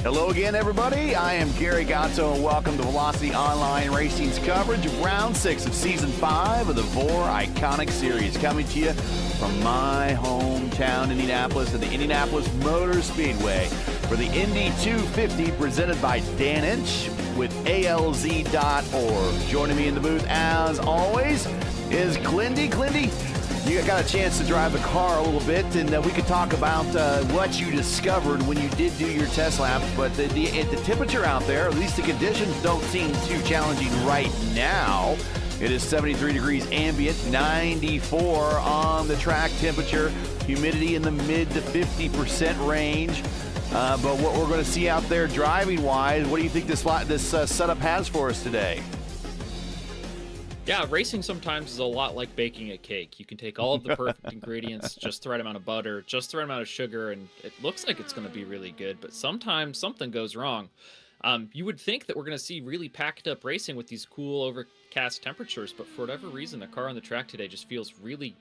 Hello again, everybody. I am Gary Godsoe, and welcome to Velocity Online Racing's coverage of Round 6 of Season 5 of the VOR Iconic Series, coming to you from my hometown, Indianapolis, at the Indianapolis Motor Speedway for the Indy 250, presented by Dan Inch with ALZ.org. Joining me in the booth, as always, is Clendy. Clendy, you got a chance to drive the car a little bit, and we could talk about what you discovered when you did do your test laps. But the temperature out there, at least the conditions, don't seem too challenging right now. It is 73 degrees ambient, 94 on the track temperature, humidity in the mid to 50% range. But what we're going to see out there driving-wise, what do you think this setup has for us today? Yeah, racing sometimes is a lot like baking a cake. You can take all of the perfect ingredients, just the right amount of butter, just the right amount of sugar, and it looks like it's going to be really good, but sometimes something goes wrong. You would think that we're going to see really packed up racing with these cool overcast temperatures, but for whatever reason, the car on the track today just feels really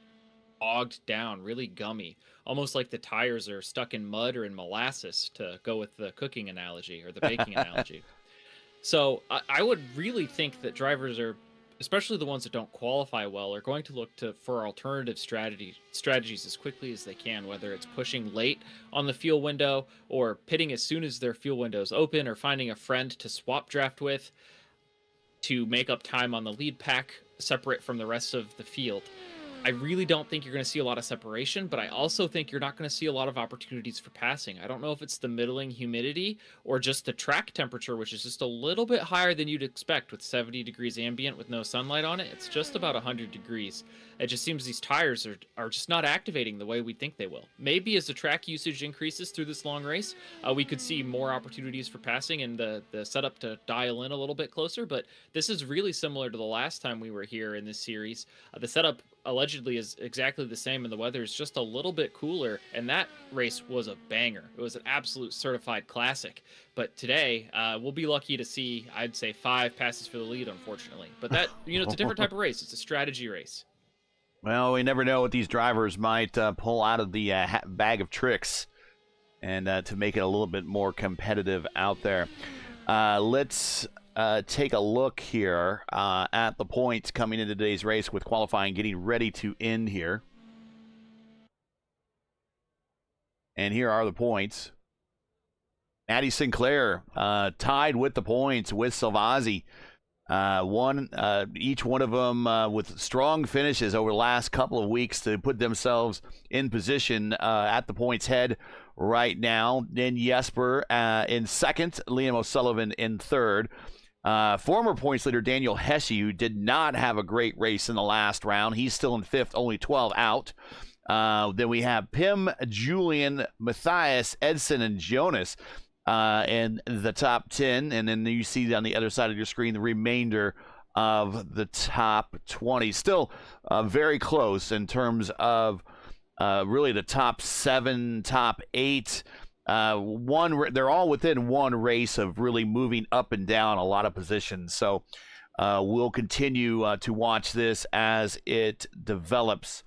bogged down, really gummy, almost like the tires are stuck in mud or in molasses, to go with the cooking analogy or the baking analogy. So I would really think that drivers are, especially the ones that don't qualify well, are going to look for alternative strategies as quickly as they can, whether it's pushing late on the fuel window or pitting as soon as their fuel window is open, or finding a friend to swap draft with to make up time on the lead pack separate from the rest of the field. I really don't think you're going to see a lot of separation, but I also think you're not going to see a lot of opportunities for passing. I don't know if it's the middling humidity or just the track temperature, which is just a little bit higher than you'd expect with 70 degrees ambient with no sunlight on it. It's just about 100 degrees. It just seems these tires are just not activating the way we think they will. Maybe as the track usage increases through this long race, we could see more opportunities for passing and the setup to dial in a little bit closer, but this is really similar to the last time we were here in this series. The setup allegedly is exactly the same, and the weather is just a little bit cooler, and that race was a banger. It was an absolute certified classic. But today, we'll be lucky to see, I'd say, 5 passes for the lead, unfortunately. But that, it's a different type of race. It's a strategy race. Well, we never know what these drivers might pull out of the bag of tricks, and to make it a little bit more competitive out there. Let's take a look here at the points coming into today's race, with qualifying getting ready to end here. And here are the points. Maddie Sinclair tied with the points with Salvazzi. Each one of them with strong finishes over the last couple of weeks to put themselves in position at the points head right now. Then Jesper in second, Liam O'Sullivan in third. Former points leader Daniel Hesse, who did not have a great race in the last round, he's still in fifth, only 12 out. Then we have Pim, Julian, Matthias, Edson, and Jonas in the top 10. And then you see on the other side of your screen the remainder of the top 20. Still very close in terms of really the top 7, top 8. They're all within one race of really moving up and down a lot of positions. So we'll continue to watch this as it develops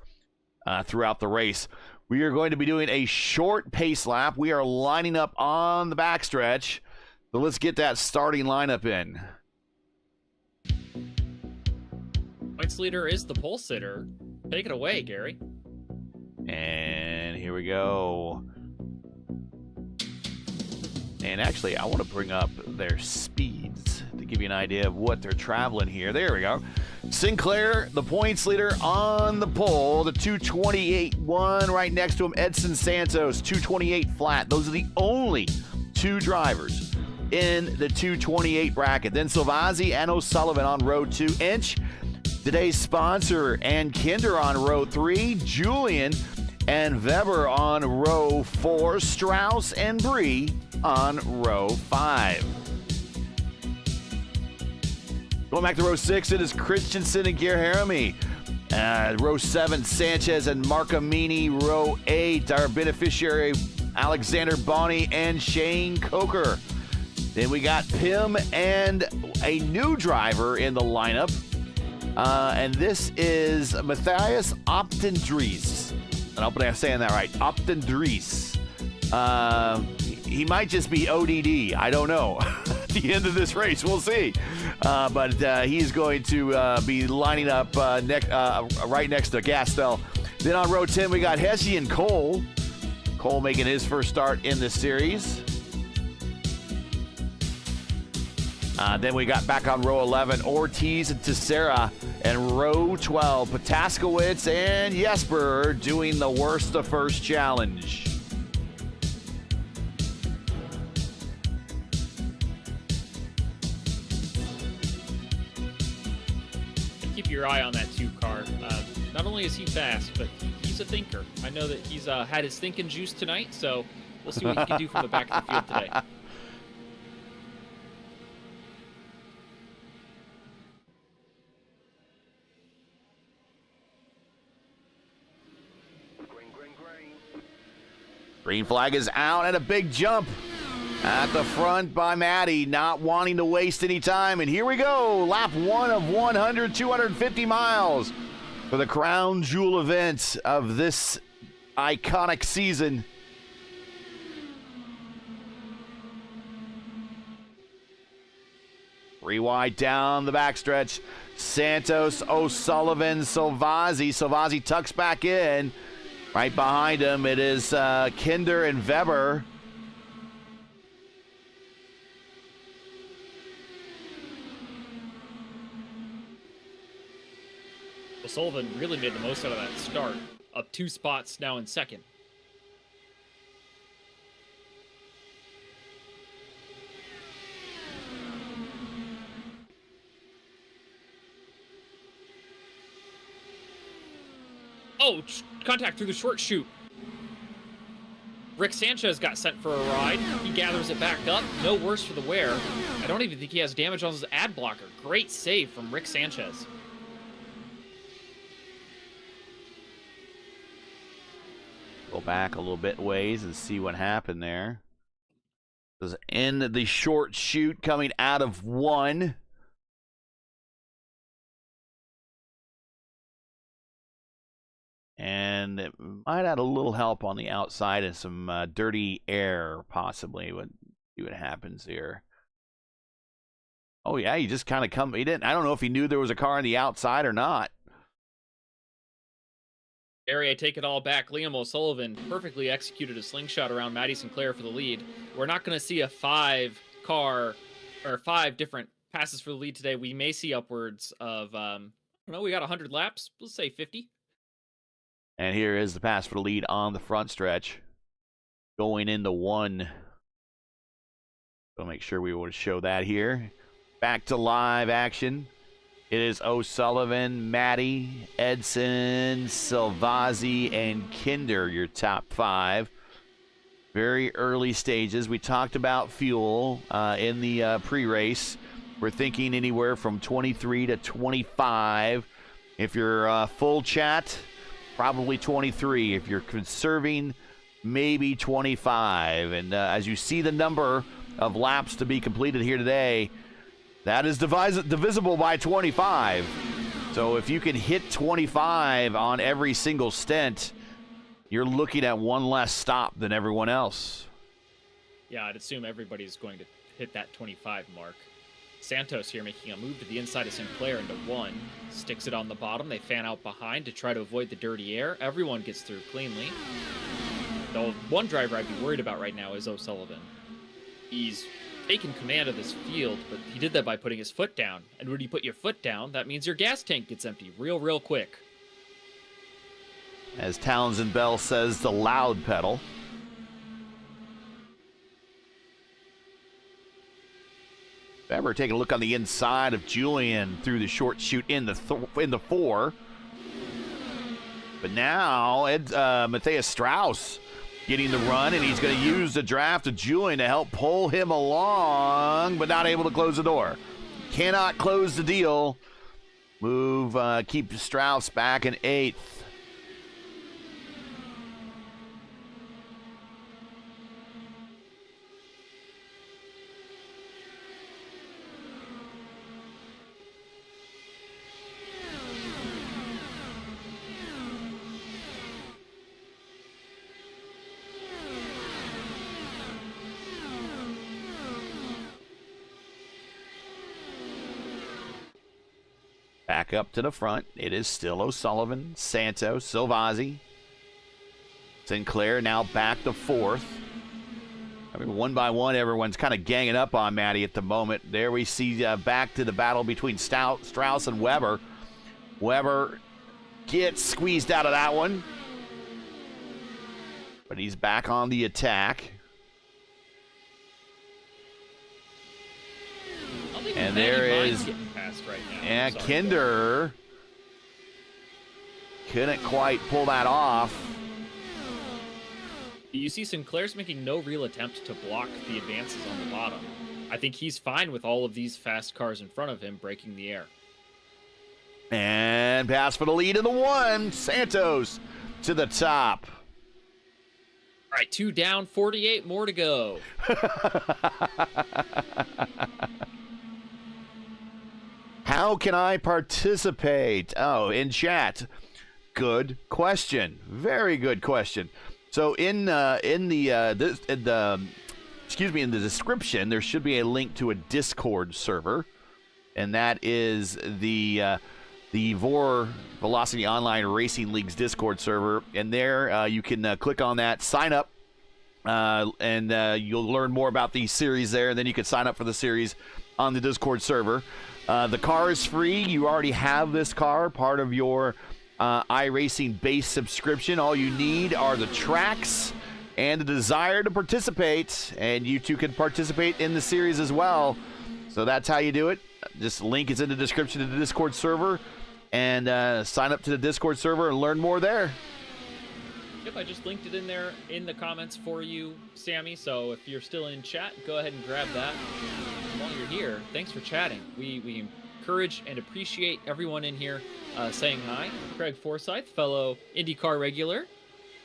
throughout the race. We are going to be doing a short pace lap. We are lining up on the backstretch. So let's get that starting lineup in. Points leader is the pole sitter. Take it away, Gary. And here we go. And actually, I want to bring up their speeds to give you an idea of what they're traveling here. There we go. Sinclair, the points leader on the pole, the 228.1 right next to him. Edson Santos, 228 flat. Those are the only 2 drivers in the 228 bracket. Then Salvazzi and O'Sullivan on row 2. Inch, today's sponsor, and Kinder on row 3. Julian and Weber on row 4. Strauss and Bree on row 5. Going back to row 6, it is Christensen and Gerharami. Row 7, Sanchez and Marcamini. Row 8, our beneficiary, Alexander Bonney and Shane Coker. Then we got Pim and a new driver in the lineup. And this is Matthias Optendries. And I hope I'm saying that right. Optendries. he might just be ODD. I don't know. At the end of this race, we'll see. But he's going to be lining up right next to Gastel. Then on row 10, we got Hesse and Cole. Cole making his first start in the series. Then we got back on row 11, Ortiz and Teixeira. And row 12, Pataskowitz and Jesper doing the worst of first challenge. Keep your eye on that 2 car. Not only is he fast, but he's a thinker. I know that he's had his thinking juice tonight, so we'll see what he can do from the back of the field today. Green flag is out and a big jump at the front by Maddie, not wanting to waste any time. And here we go, lap 1 of 100, 250 miles for the crown jewel event of this iconic season. Three wide down the backstretch. Santos, O'Sullivan, Salvazzi. Salvazzi tucks back in. Right behind him, it is Kinder and Weber. O'Sullivan really made the most out of that start. Up 2 spots now in second. Oh, contact through the short chute. Rick Sanchez got sent for a ride. He gathers it back up. No worse for the wear. I don't even think he has damage on his ad blocker. Great save from Rick Sanchez. Go back a little bit ways and see what happened there. It was in the short chute coming out of 1. And it might add a little help on the outside and some dirty air, possibly. We'll see what happens here. Oh, yeah, he just kind of he didn't. I don't know if he knew there was a car on the outside or not. Gary, I take it all back. Liam O'Sullivan perfectly executed a slingshot around Maddie Sinclair for the lead. We're not going to see a 5-car or 5 different passes for the lead today. We may see upwards of, I don't know, we got 100 laps. Let's say 50. And here is the pass for the lead on the front stretch. Going into 1. So make sure we want to show that here. Back to live action. It is O'Sullivan, Maddie, Edson, Salvazzi, and Kinder, your top 5. Very early stages. We talked about fuel in the pre-race. We're thinking anywhere from 23 to 25. If you're full chat, probably 23. If you're conserving, maybe 25. And as you see the number of laps to be completed here today, that is divisible by 25. So if you can hit 25 on every single stint, you're looking at 1 less stop than everyone else. Yeah, I'd assume everybody's going to hit that 25 mark. Santos here making a move to the inside of Sinclair into 1. Sticks it on the bottom. They fan out behind to try to avoid the dirty air. Everyone gets through cleanly. The one driver I'd be worried about right now is O'Sullivan. He's taken command of this field, but he did that by putting his foot down. And when you put your foot down, that means your gas tank gets empty real quick. As Townsend Bell says, the loud pedal. Weber taking a look on the inside of Julian through the short chute in the 4. But now Matthias Strauss getting the run, and he's going to use the draft of Julian to help pull him along, but not able to close the door. Cannot close the deal. Keep Strauss back in 8th. back up to the front. It is still O'Sullivan, Santos, Silvazzi. Sinclair now back to fourth. I mean, one by one, everyone's kind of ganging up on Matty at the moment. There we see back to the battle between Strauss and Weber. Weber gets squeezed out of that one. But he's back on the attack. And there is right now. Yeah, Kinder couldn't quite pull that off. You see Sinclair's making no real attempt to block the advances on the bottom. I think he's fine with all of these fast cars in front of him breaking the air. And pass for the lead in the one. Santos to the top. All right, 2 down, 48 more to go. How can I participate? Oh, in chat. Good question. Very good question. So in the description, there should be a link to a Discord server, and that is the VOR Velocity Online Racing League's Discord server. And there you can click on that, sign up, and you'll learn more about the series there. And then you can sign up for the series on the Discord server. The car is free. You already have this car, part of your iRacing base subscription. All you need are the tracks and the desire to participate, and you too can participate in the series as well. So that's how you do it. This link is in the description of the Discord server, and sign up to the Discord server and learn more there. Yep, I just linked it in there in the comments for you, Sammy. So if you're still in chat, go ahead and grab that. While you're here, thanks for chatting. We encourage and appreciate everyone in here saying hi. Craig Forsyth, fellow IndyCar regular,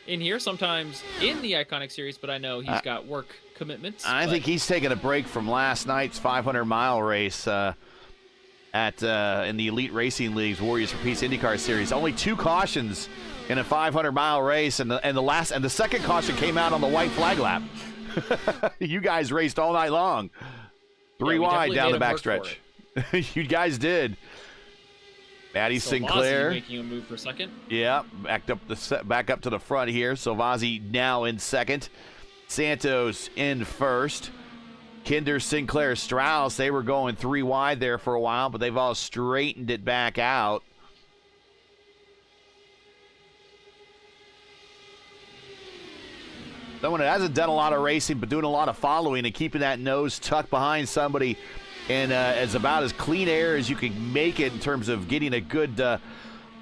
in here, sometimes in the Iconic Series, but I know he's got work commitments. I think he's taking a break from last night's 500-mile race in the Elite Racing League's Warriors for Peace IndyCar Series. Only 2 cautions in a 500-mile race, and the second caution came out on the white flag lap. You guys raced all night long, 3 wide down the backstretch. You guys did. Matty Sinclair making a move for second. Yeah, back up to the front here. Silvazzi now in second. Santos in first. Kinder, Sinclair, Strauss, they were going 3 wide there for a while, but they've all straightened it back out. Someone that hasn't done a lot of racing but doing a lot of following and keeping that nose tucked behind somebody, and it's about as clean air as you can make it in terms of getting a good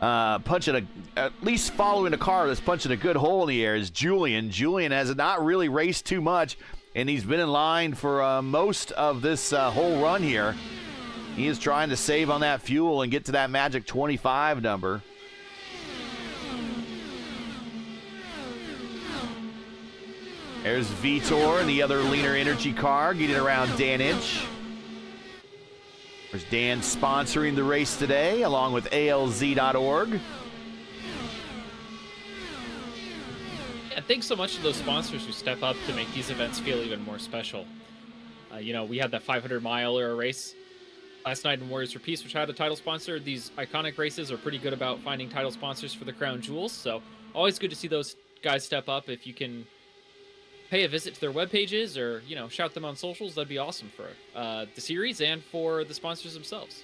punching at least following a car that's punching a good hole in the air, is Julian. Julian has not really raced too much, and he's been in line for most of this whole run here. He is trying to save on that fuel and get to that magic 25 number. There's Vitor and the other leaner energy car getting around Dan Inch. There's Dan sponsoring the race today, along with ALZ.org. Yeah, thanks so much to those sponsors who step up to make these events feel even more special. We had that 500-mile race last night in Warriors for Peace, which had a title sponsor. These iconic races are pretty good about finding title sponsors for the crown jewels, so always good to see those guys step up. If you can pay a visit to their web pages or shout them on socials, that'd be awesome for the series and for the sponsors themselves.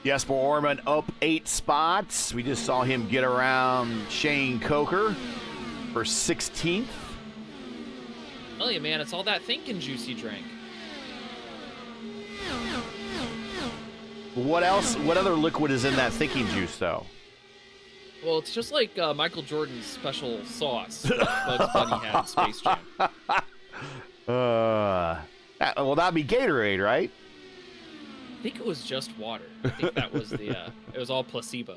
Jesper Orman up 8 spots. We just saw him get around Shane Coker for 16th. Tell you, man, it's all that thinking juice he drank. What else? What other liquid is in that thinking juice, though? Well, it's just like Michael Jordan's special sauce that Bugs Bunny had in Space Jam. Well, that'd be Gatorade, right? I think it was just water. I think that was it was all placebo.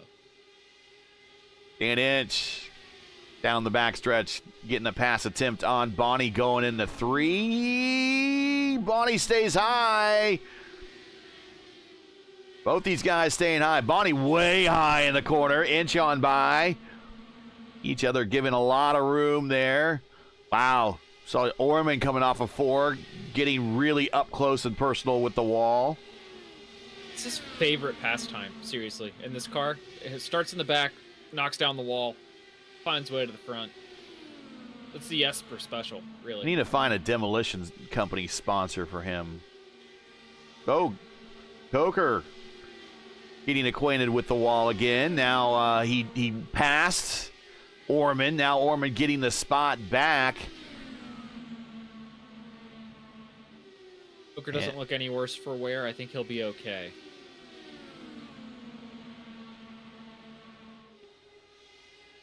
Dan Inch down the backstretch, getting a pass attempt on Bonnie, going into 3. Bonnie stays high. Both these guys staying high. Bonnie way high in the corner. Inch on by. Each other giving a lot of room there. Wow. Saw Orman coming off of 4, getting really up close and personal with the wall. It's his favorite pastime, seriously, in this car. It starts in the back, knocks down the wall, finds way to the front. That's the Jesper special, really. We need to find a demolition company sponsor for him. Oh, Coker getting acquainted with the wall again. Now he passed Orman. Now Orman getting the spot back. Coker doesn't look any worse for wear. I think he'll be okay.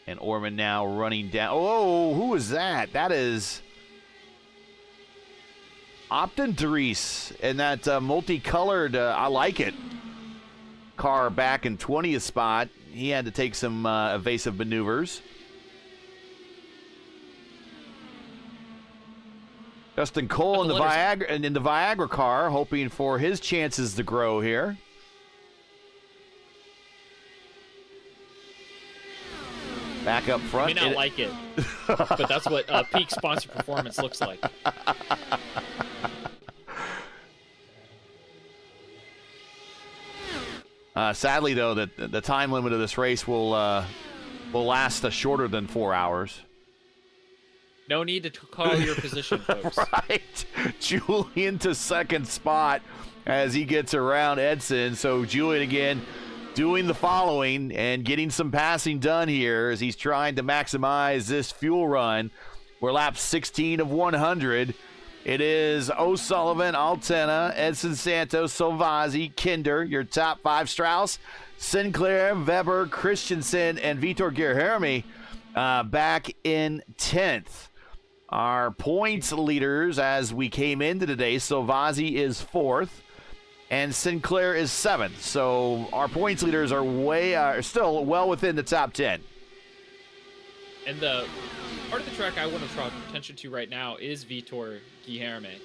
And Orman now running down. Oh, who is that? That is Optendries. And that multicolored, I like it, car back in 20th spot. He had to take some evasive maneuvers. Justin Cole in the Viagra car, hoping for his chances to grow here. Back up front. You may not like it, but that's what peak sponsor performance looks like. Sadly, though, the time limit of this race will last shorter than 4 hours. No need to call your position, folks. Right. Julian to second spot as he gets around Edson. So Julian again doing the following and getting some passing done here as he's trying to maximize this fuel run. We're lap 16 of 100. It is O'Sullivan, Altena, Edson Santos, Salvazzi, Kinder, your top 5. Strauss, Sinclair, Weber, Christensen, and Vitor Guilherme back in 10th. Our points leaders as we came into today, Salvazzi is 4th. And Sinclair is 7th. So our points leaders are still well within the top 10. And the part of the track I want to draw attention to right now is Vitor Guilherme.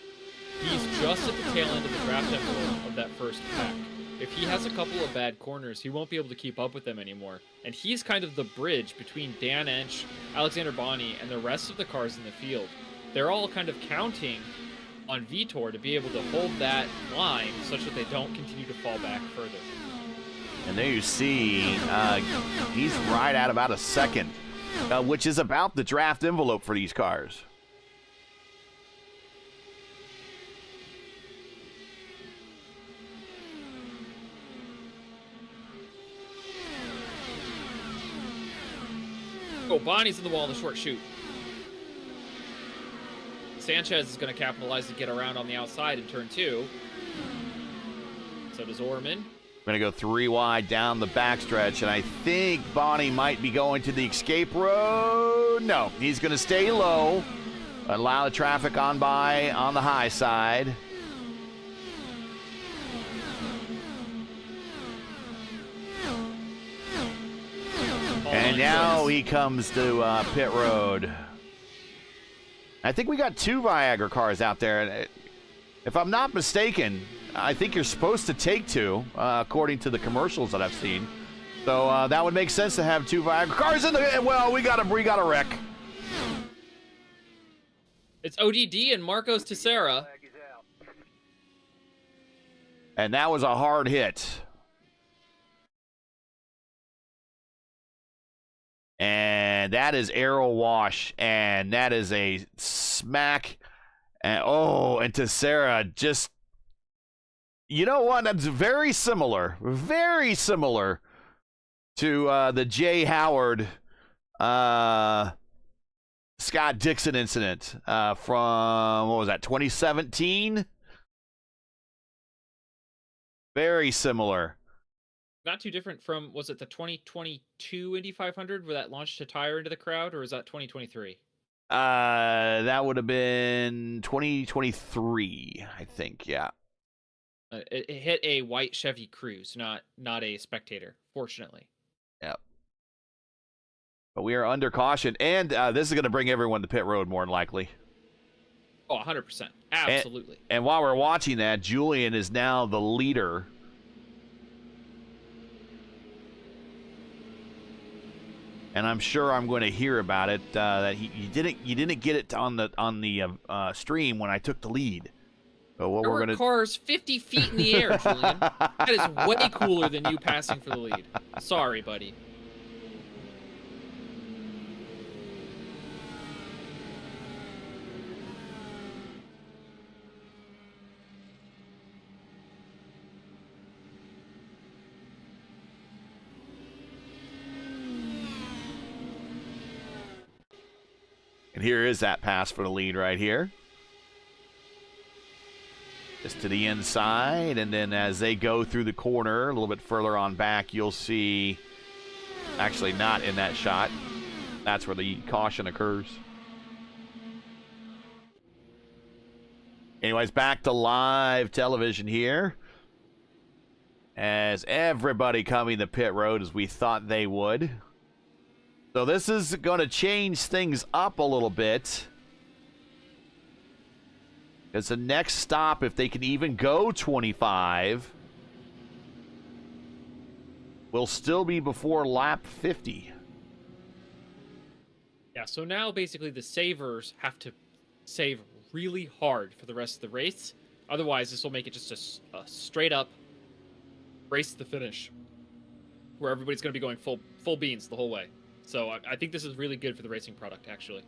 He's just at the tail end of the draft envelope of that first pack. If he has a couple of bad corners, he won't be able to keep up with them anymore. And he's kind of the bridge between Dan Ench, Alexander Bonney, and the rest of the cars in the field. They're all kind of counting on Vitor to be able to hold that line such that they don't continue to fall back further. And there you see he's right at about a second, which is about the draft envelope for these cars. Oh, Bonnie's in the wall in the short chute. Sanchez is going to capitalize to get around on the outside in turn 2. So does Orman. We're going to go 3 wide down the backstretch, and I think Bonnie might be going to the escape road. No, he's going to stay low, allow the traffic on by on the high side. And now he comes to pit road. I think we got 2 Viagra cars out there. If I'm not mistaken, I think you're supposed to take 2, according to the commercials that I've seen. So that would make sense to have 2 Viagra cars in the. Well, we got a wreck. It's ODD and Marcos Teixeira. And that was a hard hit. And that is Aero Wash, and that is a smack. And Teixeira just, you know what? That's very similar to the Jay Howard, Scott Dixon incident from, what was that, 2017? Very similar. Not too different from, was it the 2022 Indy 500 where that launched a tire into the crowd, or is that 2023? That would have been 2023, I think, yeah. It hit a white Chevy Cruze, not a spectator, fortunately. Yep. But we are under caution, and this is going to bring everyone to pit road more than likely. Oh, 100%. Absolutely. And while we're watching that, Julian is now the leader. And I'm sure I'm going to hear about it. That you didn't get it on the stream when I took the lead. So what There we're were gonna cars 50 feet in the air, Julian. That is way cooler than you passing for the lead. Sorry, buddy. And here is that pass for the lead right here. Just to the inside, and then as they go through the corner, a little bit further on back, you'll see, actually not in that shot, that's where the caution occurs. Anyways, back to live television here. As everybody coming to pit road as we thought they would. So this is going to change things up a little bit. It's the next stop, if they can even go 25, will still be before lap 50. Yeah, so now basically the savers have to save really hard for the rest of the race. Otherwise, this will make it just a straight up race to the finish, where everybody's going to be going full beans the whole way. So I think this is really good for the racing product, actually.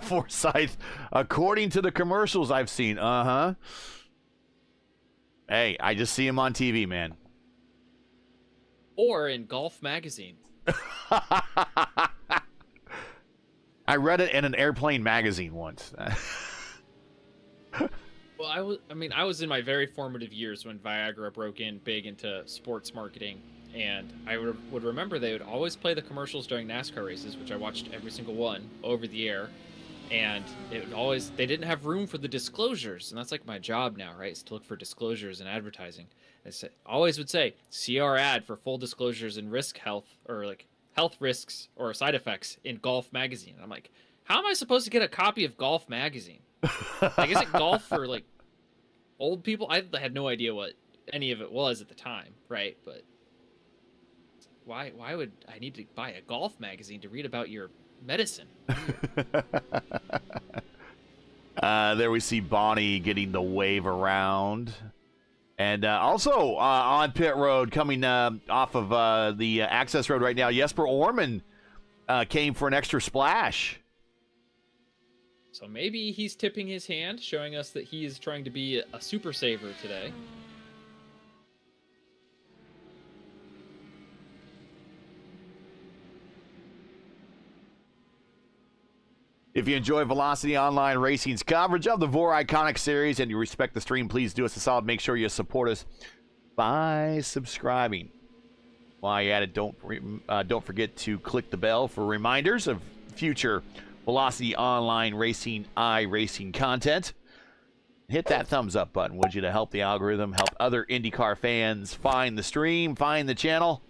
Forsyth, according to the commercials I've seen, Hey, I just see him on TV, man. Or in Golf Magazine. I read it in an airplane magazine once. Well, I was in my very formative years when Viagra broke in big into sports marketing, and I would remember they would always play the commercials during NASCAR races, which I watched every single one over the air, and they didn't have room for the disclosures, and that's like my job now, right? Is to look for disclosures in advertising. Always would say, see our ad for full disclosures in health risks or side effects in Golf Magazine. And I'm like, how am I supposed to get a copy of Golf Magazine? Like, is it golf for like old people? I had no idea what any of it was at the time, right? But why would I need to buy a golf magazine to read about your medicine? There we see Bonnie getting the wave around. And also on pit road, coming off of the access road right now, Jesper Orman came for an extra splash. So maybe he's tipping his hand, showing us that he is trying to be a super saver today. If you enjoy Velocity Online Racing's coverage of the VOR Iconic Series and you respect the stream, please do us a solid. Make sure you support us by subscribing. While you're at it, don't forget to click the bell for reminders of future Velocity Online Racing iRacing content. Hit that thumbs up button, would you, to help the algorithm, help other IndyCar fans find the stream, find the channel.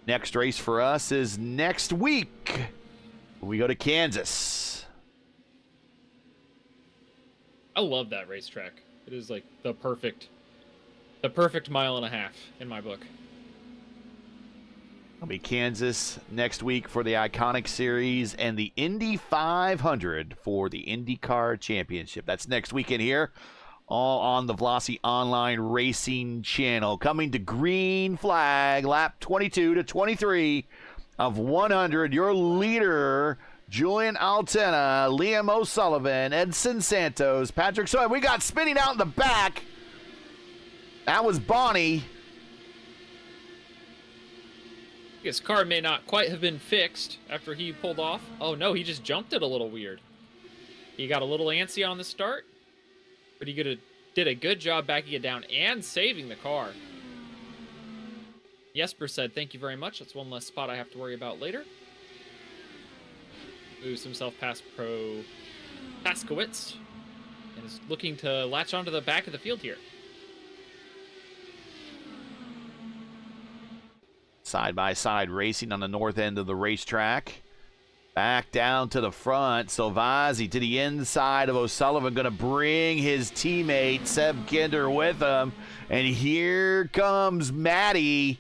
Next race for us is next week. We go to Kansas. I love that racetrack. It is like the perfect mile and a half in my book. It'll be Kansas next week for the Iconic Series and the Indy 500 for the IndyCar Championship. That's next weekend here, all on the Velocity Online Racing channel. Coming to green flag, lap 22 to 23 of 100. Your leader, Julian Altena, Liam O'Sullivan, Edson Santos, Patrick Soy. We got spinning out in the back. That was Bonnie. His car may not quite have been fixed after he pulled off. Oh no, he just jumped it a little weird. He got a little antsy on the start, but he did a good job backing it down and saving the car. Jesper said, thank you very much. That's one less spot I have to worry about later. Moves himself past Pro Paskowitz and is looking to latch onto the back of the field here. Side-by-side racing on the north end of the racetrack. Back down to the front. Silvazzi to the inside of O'Sullivan. Going to bring his teammate Seb Kinder with him. And here comes Matty.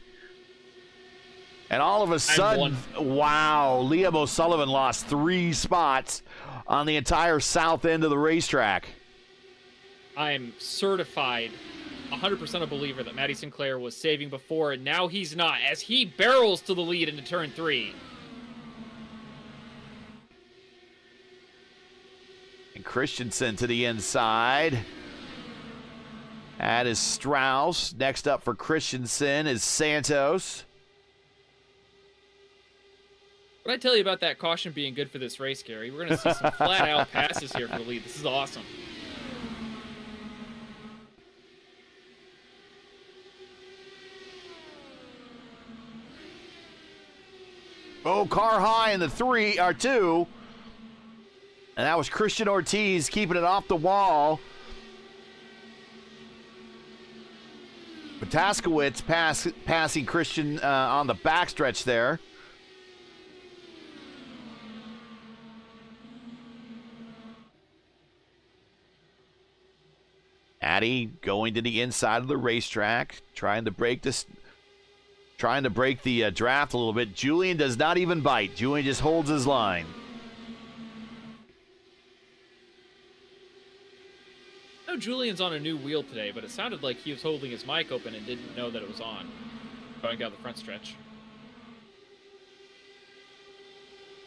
And all of a sudden, wow, Liam O'Sullivan lost 3 spots on the entire south end of the racetrack. I'm certified 100% a believer that Matty Sinclair was saving before, and now he's not, as he barrels to the lead into turn 3. And Christensen to the inside. That is Strauss. Next up for Christensen is Santos. What I tell you about that caution being good for this race, Gary? We're going to see some flat-out passes here for the lead. This is awesome. Oh, car high in the 2. And that was Christian Ortiz keeping it off the wall. Pataskowitz passing Christian on the backstretch there. Addy going to the inside of the racetrack, trying to break the draft a little bit. Julian does not even bite. Julian just holds his line. I know Julian's on a new wheel today, but it sounded like he was holding his mic open and didn't know that it was on, going down the front stretch.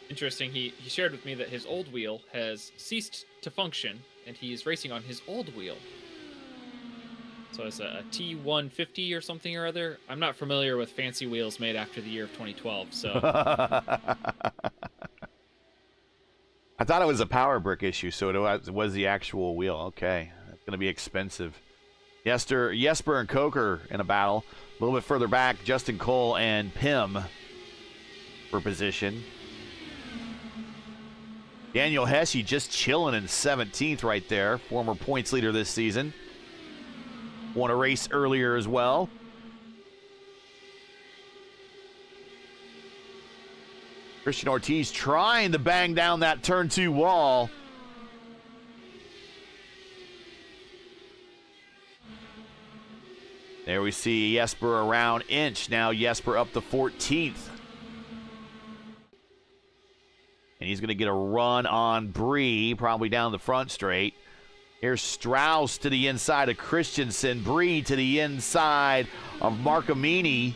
Interesting, he shared with me that his old wheel has ceased to function, and he's racing on his old wheel. So it's a T150 or something or other. I'm not familiar with fancy wheels made after the year of 2012, so... I thought it was a power brick issue, so it was the actual wheel. Okay, that's going to be expensive. Jesper and Coker in a battle. A little bit further back, Justin Cole and Pim for position. Daniel Hesse just chilling in 17th right there. Former points leader this season. Won a race earlier as well. Christian Ortiz trying to bang down that turn 2 wall. There we see Jesper around inch. Now Jesper up to 14th. And he's going to get a run on Bree, probably down the front straight. Here's Strauss to the inside of Christensen. Bree to the inside of Marcamini.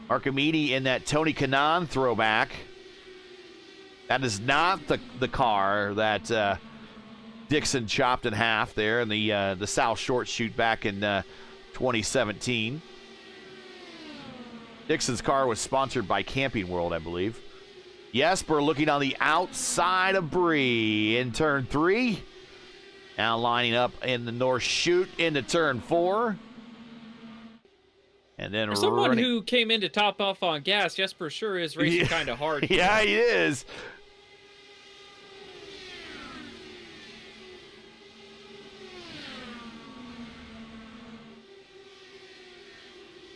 Marcamini in that Tony Kanaan throwback. That is not the car that Dixon chopped in half there in the South Short Shoot back in 2017. Dixon's car was sponsored by Camping World, I believe. Jesper looking on the outside of Bree in turn 3. Now lining up in the North Chute into turn 4. And then for someone who came in to top off on gas, Jesper sure is racing kind of hard. Yeah, he is.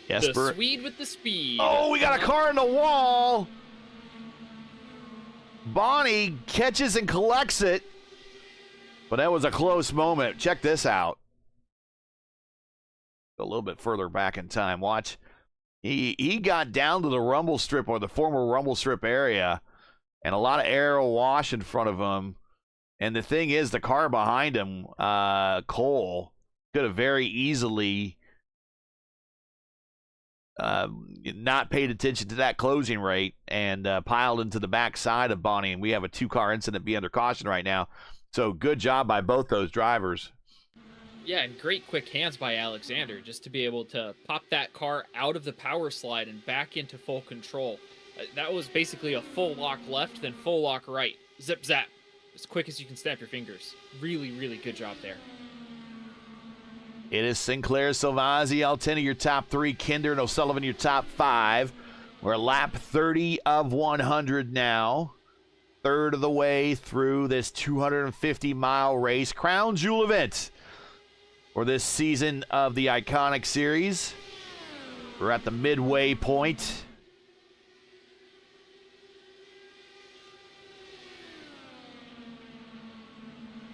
Jesper. The Swede with the speed. Oh, we got a car in the wall. Bonnie catches and collects it. But that was a close moment. Check this out. A little bit further back in time. Watch. He got down to the rumble strip or the former rumble strip area. And a lot of aero wash in front of him. And the thing is, the car behind him, Cole, could have very easily not paid attention to that closing rate and piled into the backside of Bonnie. And we have a 2-car incident be under caution right now. So good job by both those drivers. Yeah, and great quick hands by Alexander just to be able to pop that car out of the power slide and back into full control. That was basically a full lock left, then full lock right. Zip, zap. As quick as you can snap your fingers. Really, really good job there. It is Sinclair, Silvazzi, Altina, your top 3. Kinder and O'Sullivan, your top 5. We're lap 30 of 100 now. Third of the way through this 250-mile race. Crown jewel event for this season of the Iconic Series. We're at the midway point.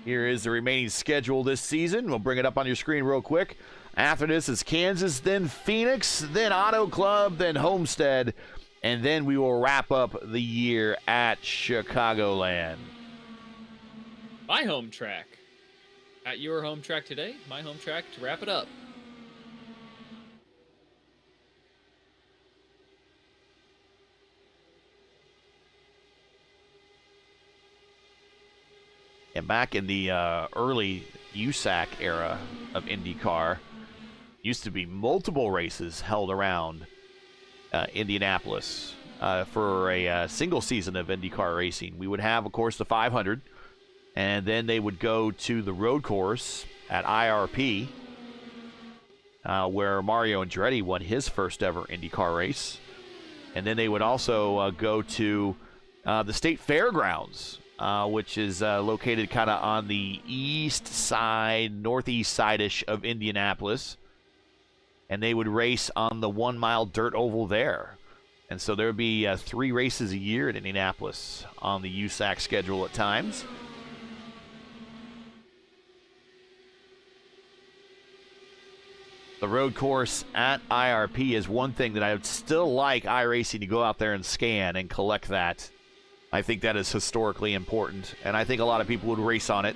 Here is the remaining schedule this season. We'll bring it up on your screen real quick. After this is Kansas, then Phoenix, then Auto Club, then Homestead, and then we will wrap up the year at Chicagoland. My home track. At your home track today, my home track to wrap it up. And back in the early USAC era of IndyCar, used to be multiple races held around Indianapolis for a single season of IndyCar racing. We would have, of course, the 500, and then they would go to the road course at IRP, where Mario Andretti won his first ever IndyCar race. And then they would also go to the state fairgrounds, which is located kind of on the east side, northeast side-ish of Indianapolis. And they would race on the 1 mile dirt oval there. And so there would be 3 races a year at Indianapolis on the USAC schedule at times. The road course at IRP is one thing that I would still like iRacing to go out there and scan and collect that. I think that is historically important, and I think a lot of people would race on it.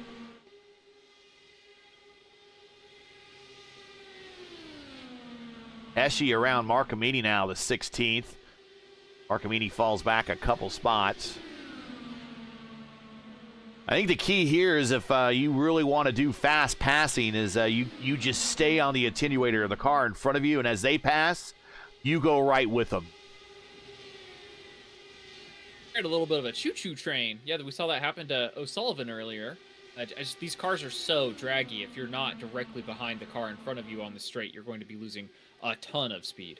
Eschi around Marcamini now, the 16th. Marcamini falls back a couple spots. I think the key here is if you really want to do fast passing is you just stay on the attenuator of the car in front of you, and as they pass, you go right with them. Had a little bit of a choo-choo train. Yeah, we saw that happen to O'Sullivan earlier. These cars are so draggy. If you're not directly behind the car in front of you on the straight, you're going to be losing a ton of speed.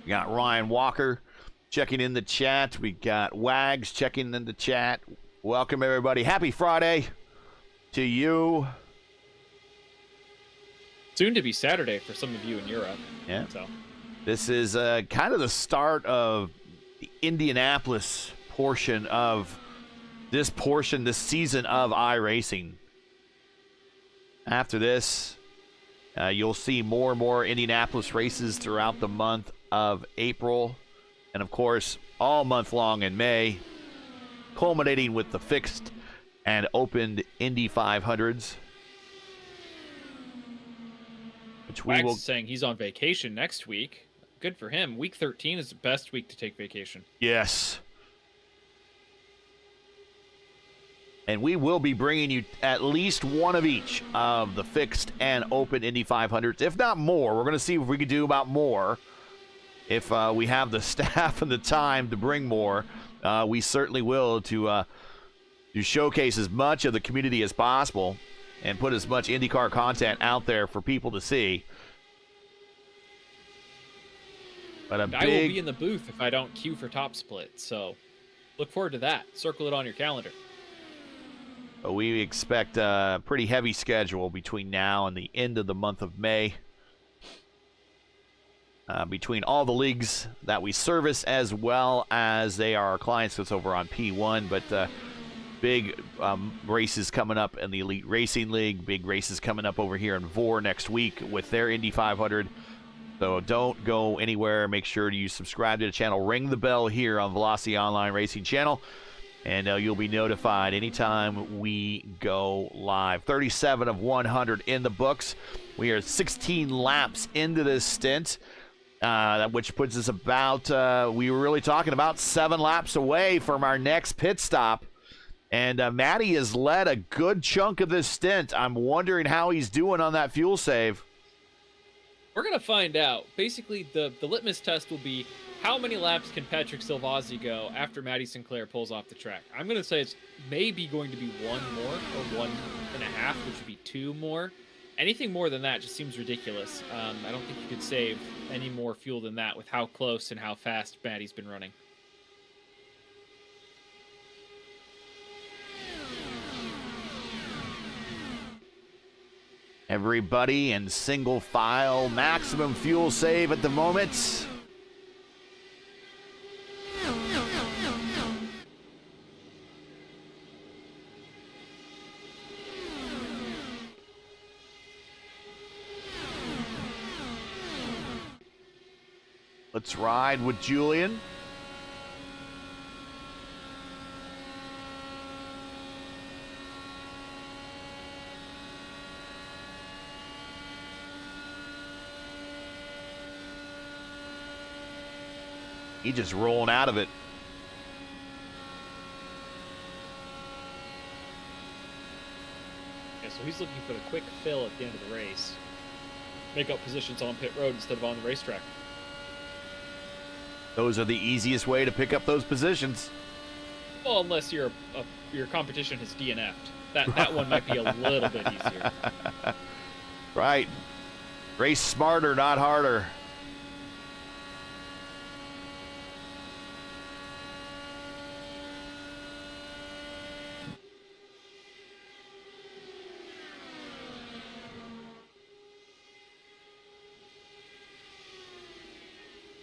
We got Ryan Walker checking in the chat. We got Wags checking in the chat. Welcome, everybody. Happy Friday to you. Soon to be Saturday for some of you in Europe. Yeah. So this is kind of the start of the Indianapolis portion of this season of iRacing. After this, you'll see more and more Indianapolis races throughout the month of April. And, of course, all month long in May, culminating with the fixed and opened Indy 500s. Which we Wax will... is saying he's on vacation next week. Good for him. Week 13 is the best week to take vacation. Yes. And we will be bringing you at least one of each of the fixed and open Indy 500s, if not more. We're going to see if we can do about more. If we have the staff and the time to bring more, we certainly will to showcase as much of the community as possible and put as much IndyCar content out there for people to see. But I will be in the booth if I don't queue for Top Split, so look forward to that. Circle it on your calendar. We expect a pretty heavy schedule between now and the end of the month of May. Between all the leagues that we service, as well as they are our clients that's over on P1, but big races coming up in the Elite Racing League, big races coming up over here in VOR next week with their Indy 500. So don't go anywhere. Make sure you subscribe to the channel, ring the bell here on Velocity Online Racing Channel, and you'll be notified anytime we go live. 37 of 100 in the books. We are 16 laps into this stint. Which puts us about, we were really talking about 7 laps away from our next pit stop. And Matty has led a good chunk of this stint. I'm wondering how he's doing on that fuel save. We're going to find out. Basically, the litmus test will be how many laps can Patrick Silvazzi go after Matty Sinclair pulls off the track. I'm going to say it's maybe going to be 1 more or 1.5, which would be 2 more. Anything more than that just seems ridiculous. I don't think you could save any more fuel than that with how close and how fast Matty's been running. Everybody in single file, maximum fuel save at the moment. Let's ride with Julian. He's just rolling out of it. Yeah, so he's looking for the quick fill at the end of the race. Make up positions on pit road instead of on the racetrack. Those are the easiest way to pick up those positions. Well, unless your competition has DNF'd. That one might be a little bit easier. Right. Race smarter, not harder.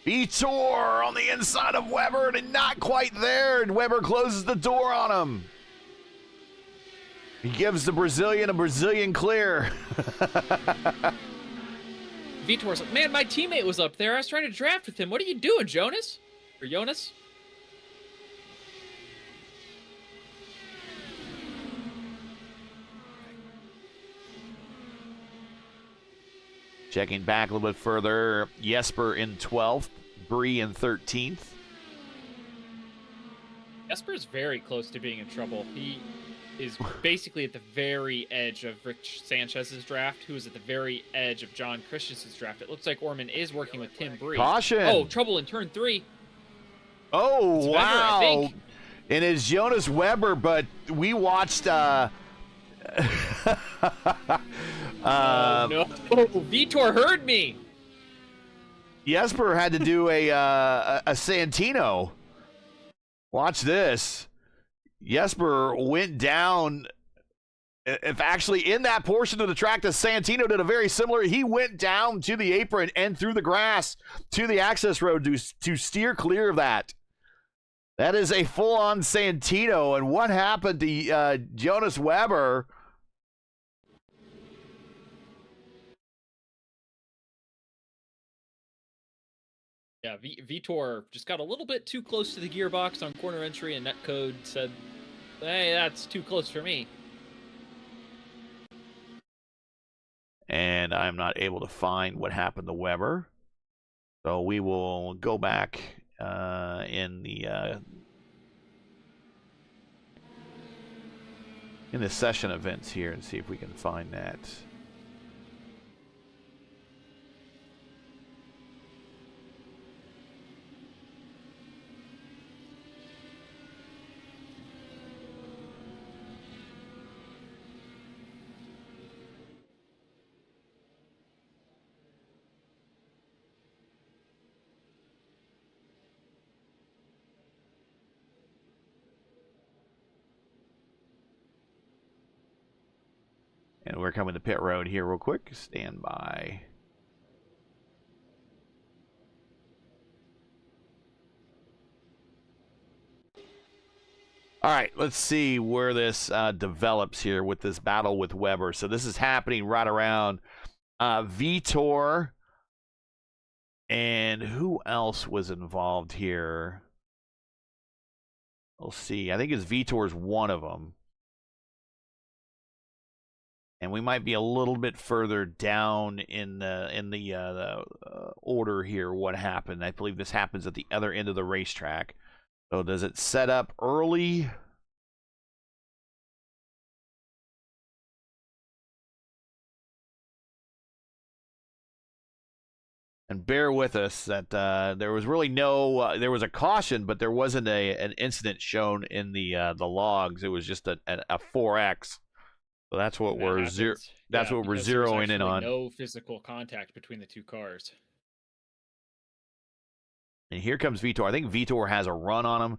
VOR on the inside of Weber, and not quite there. And Weber closes the door on him. He gives the Brazilian a Brazilian clear. Vitor's like, man, my teammate was up there. I was trying to draft with him. What are you doing, Jonas? Or Jonas? Checking back a little bit further, Jesper in 12th, Bree in 13th. Jesper's very close to being in trouble. He is basically at the very edge of Rich Sanchez's draft, who is at the very edge of John Christensen's draft. It looks like Orman is working with Tim Bree. Caution! Oh, trouble in turn 3. Oh, It's Weber, wow. I think. And it's Jonas Weber, but we watched... No. Vitor heard me. Jesper had to do a Santino. Watch this. Jesper went down. If actually in that portion of the track that Santino did a very similar, he went down to the apron and through the grass to the access road to steer clear of that. That is a full-on Santino. And what happened to Jonas Weber? Yeah, Vitor just got a little bit too close to the gearbox on corner entry, and netcode said, hey, that's too close for me. And I'm not able to find what happened to Weber. So we will go back in the session events here and see if we can find that. And we're coming to pit road here real quick. Stand by. All right, let's see where this develops here with this battle with Weber. So this is happening right around Vitor. And who else was involved here? We'll see. I think it's Vitor's one of them. And we might be a little bit further down in the order here. What happened? I believe this happens at the other end of the racetrack. So does it set up early? And bear with us that there was really no there was a caution, but there wasn't an incident shown in the logs. It was just a 4X. So that's what we're That's what we're zeroing in on. No physical contact between the two cars. And here comes Vitor. I think Vitor has a run on him.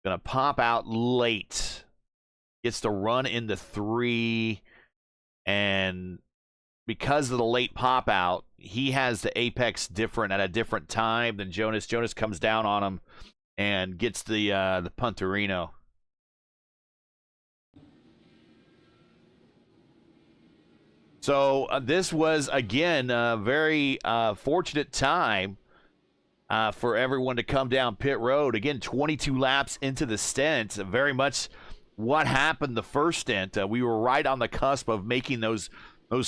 Gonna pop out late. Gets to run into 3, and because of the late pop out, he has the apex different at a different time than Jonas. Jonas comes down on him and gets the Punterino. So this was, again, a very fortunate time for everyone to come down pit road. Again, 22 laps into the stint. Very much what happened the first stint. We were right on the cusp of making those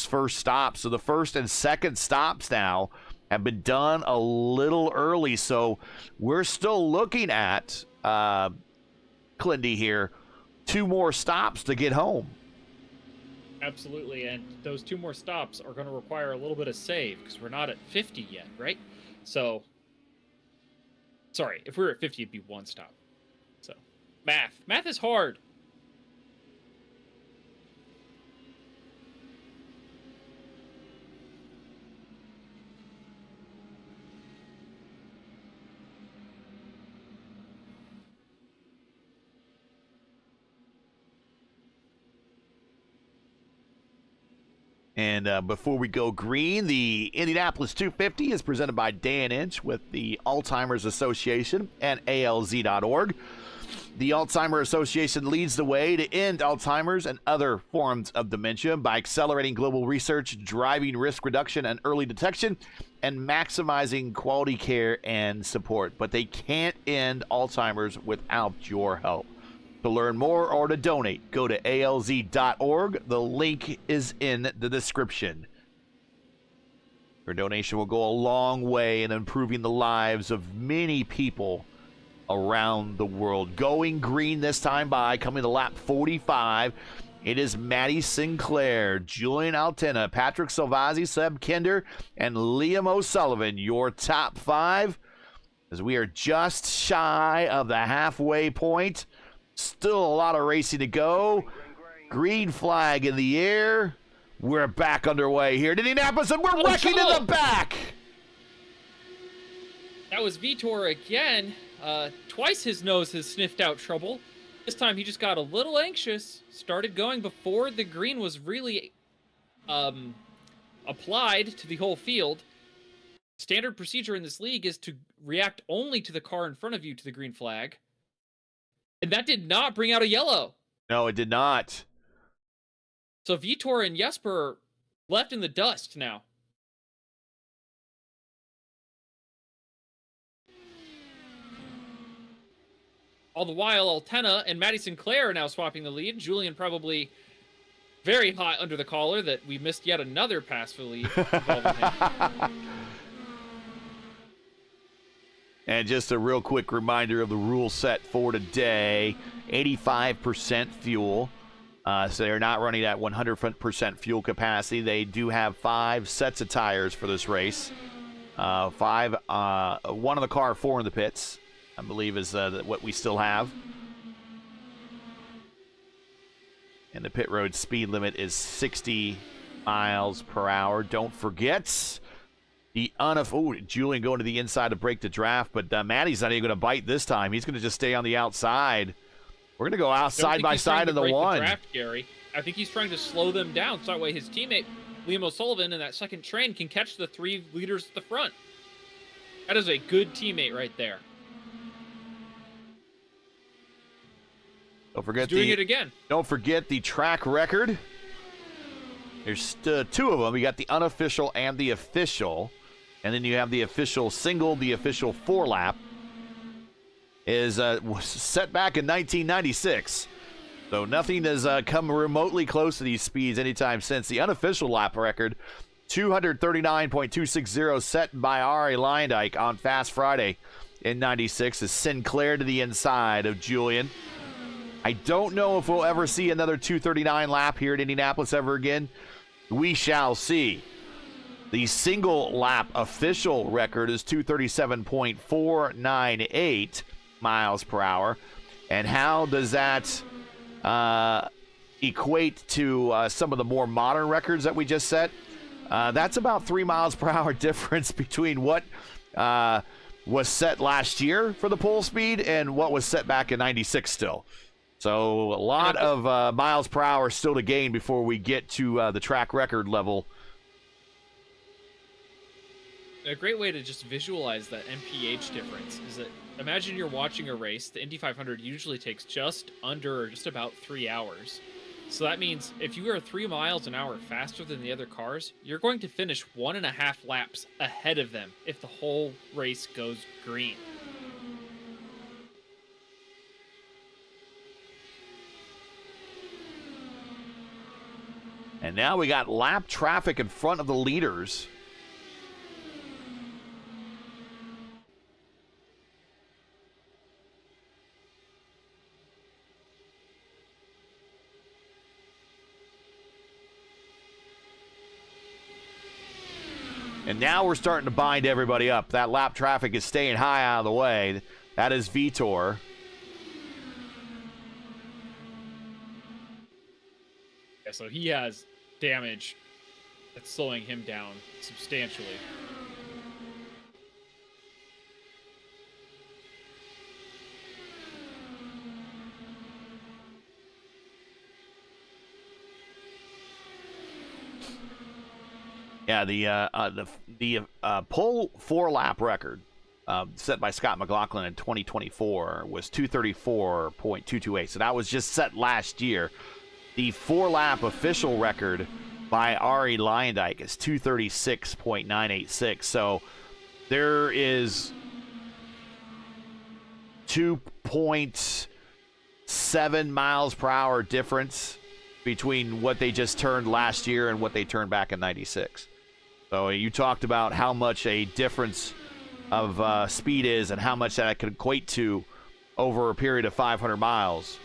first stops. So the first and second stops now have been done a little early. So we're still looking at, Clindy here, 2 more stops to get home. Absolutely, and those 2 more stops are going to require a little bit of save because we're not at 50 yet, right? So, sorry, if we were at 50, it'd be 1 stop. So, math is hard. And before we go green, the Indianapolis 250 is presented by Dan Inch with the Alzheimer's Association and ALZ.org. The Alzheimer's Association leads the way to end Alzheimer's and other forms of dementia by accelerating global research, driving risk reduction and early detection, and maximizing quality care and support. But they can't end Alzheimer's without your help. To learn more or to donate, go to ALZ.org. The link is in the description. Your donation will go a long way in improving the lives of many people around the world. Going green this time by, coming to lap 45, it is Maddie Sinclair, Julian Altena, Patrick Salvazzi, Seb Kinder, and Liam O'Sullivan, your top 5, as we are just shy of the halfway point. Still a lot of racing to go. Green flag in the air. We're back underway here in Indianapolis, and we're wrecking in the back. That was Vitor again. Twice his nose has sniffed out trouble. This time he just got a little anxious. Started going before the green was really applied to the whole field. Standard procedure in this league is to react only to the car in front of you to the green flag. And that did not bring out a yellow. No, it did not. So Vitor and Jesper are left in the dust now. All the while, Altena and Maddie Sinclair are now swapping the lead. Julian probably very hot under the collar that we missed yet another pass for the lead involving him. And just a real quick reminder of the rule set for today. 85% fuel. So they're not running at 100% fuel capacity. They do have 5 sets of tires for this race. 5, 1 in the car, 4 in the pits, I believe is what we still have. And the pit road speed limit is 60 miles per hour. Don't forget the Julian going to the inside to break the draft, but Maddie's not even going to bite this time. He's going to just stay on the outside. We're going to go out side by side in the one. Draft, Gary. I think he's trying to slow them down so that way his teammate Liam O'Sullivan in that second train can catch the 3 leaders at the front. That is a good teammate right there. Don't forget he's doing it again. Don't forget the track record. There's 2 of them. You got the unofficial and the official. And then you have the official single, the official 4-lap. Is set back in 1996. So nothing has come remotely close to these speeds anytime since. The unofficial lap record, 239.260, set by Ari Leindijk on Fast Friday in 96, is Sinclair to the inside of Julian. I don't know if we'll ever see another 239 lap here at Indianapolis ever again. We shall see. The single lap official record is 237.498 miles per hour. And how does that equate to some of the more modern records that we just set? That's about 3 miles per hour difference between what was set last year for the pole speed and what was set back in 96 still. So a lot of miles per hour still to gain before we get to the track record level A great way to just visualize that MPH difference is that imagine you're watching a race. The Indy 500 usually takes just under or just about 3 hours. So that means if you are 3 miles an hour faster than the other cars, you're going to finish 1.5 laps ahead of them if the whole race goes green. And now we got lap traffic in front of the leaders. And now we're starting to bind everybody up. That lap traffic is staying high out of the way. That is VOR. Yeah, so he has damage that's slowing him down substantially. Yeah, the pole 4-lap record set by Scott McLaughlin in 2024 was 234.228. So that was just set last year. The 4-lap official record by Ari Lyondike is 236.986. So there is 2.7 miles per hour difference between what they just turned last year and what they turned back in 96. So you talked about how much a difference of speed is and how much that could equate to over a period of 500 miles.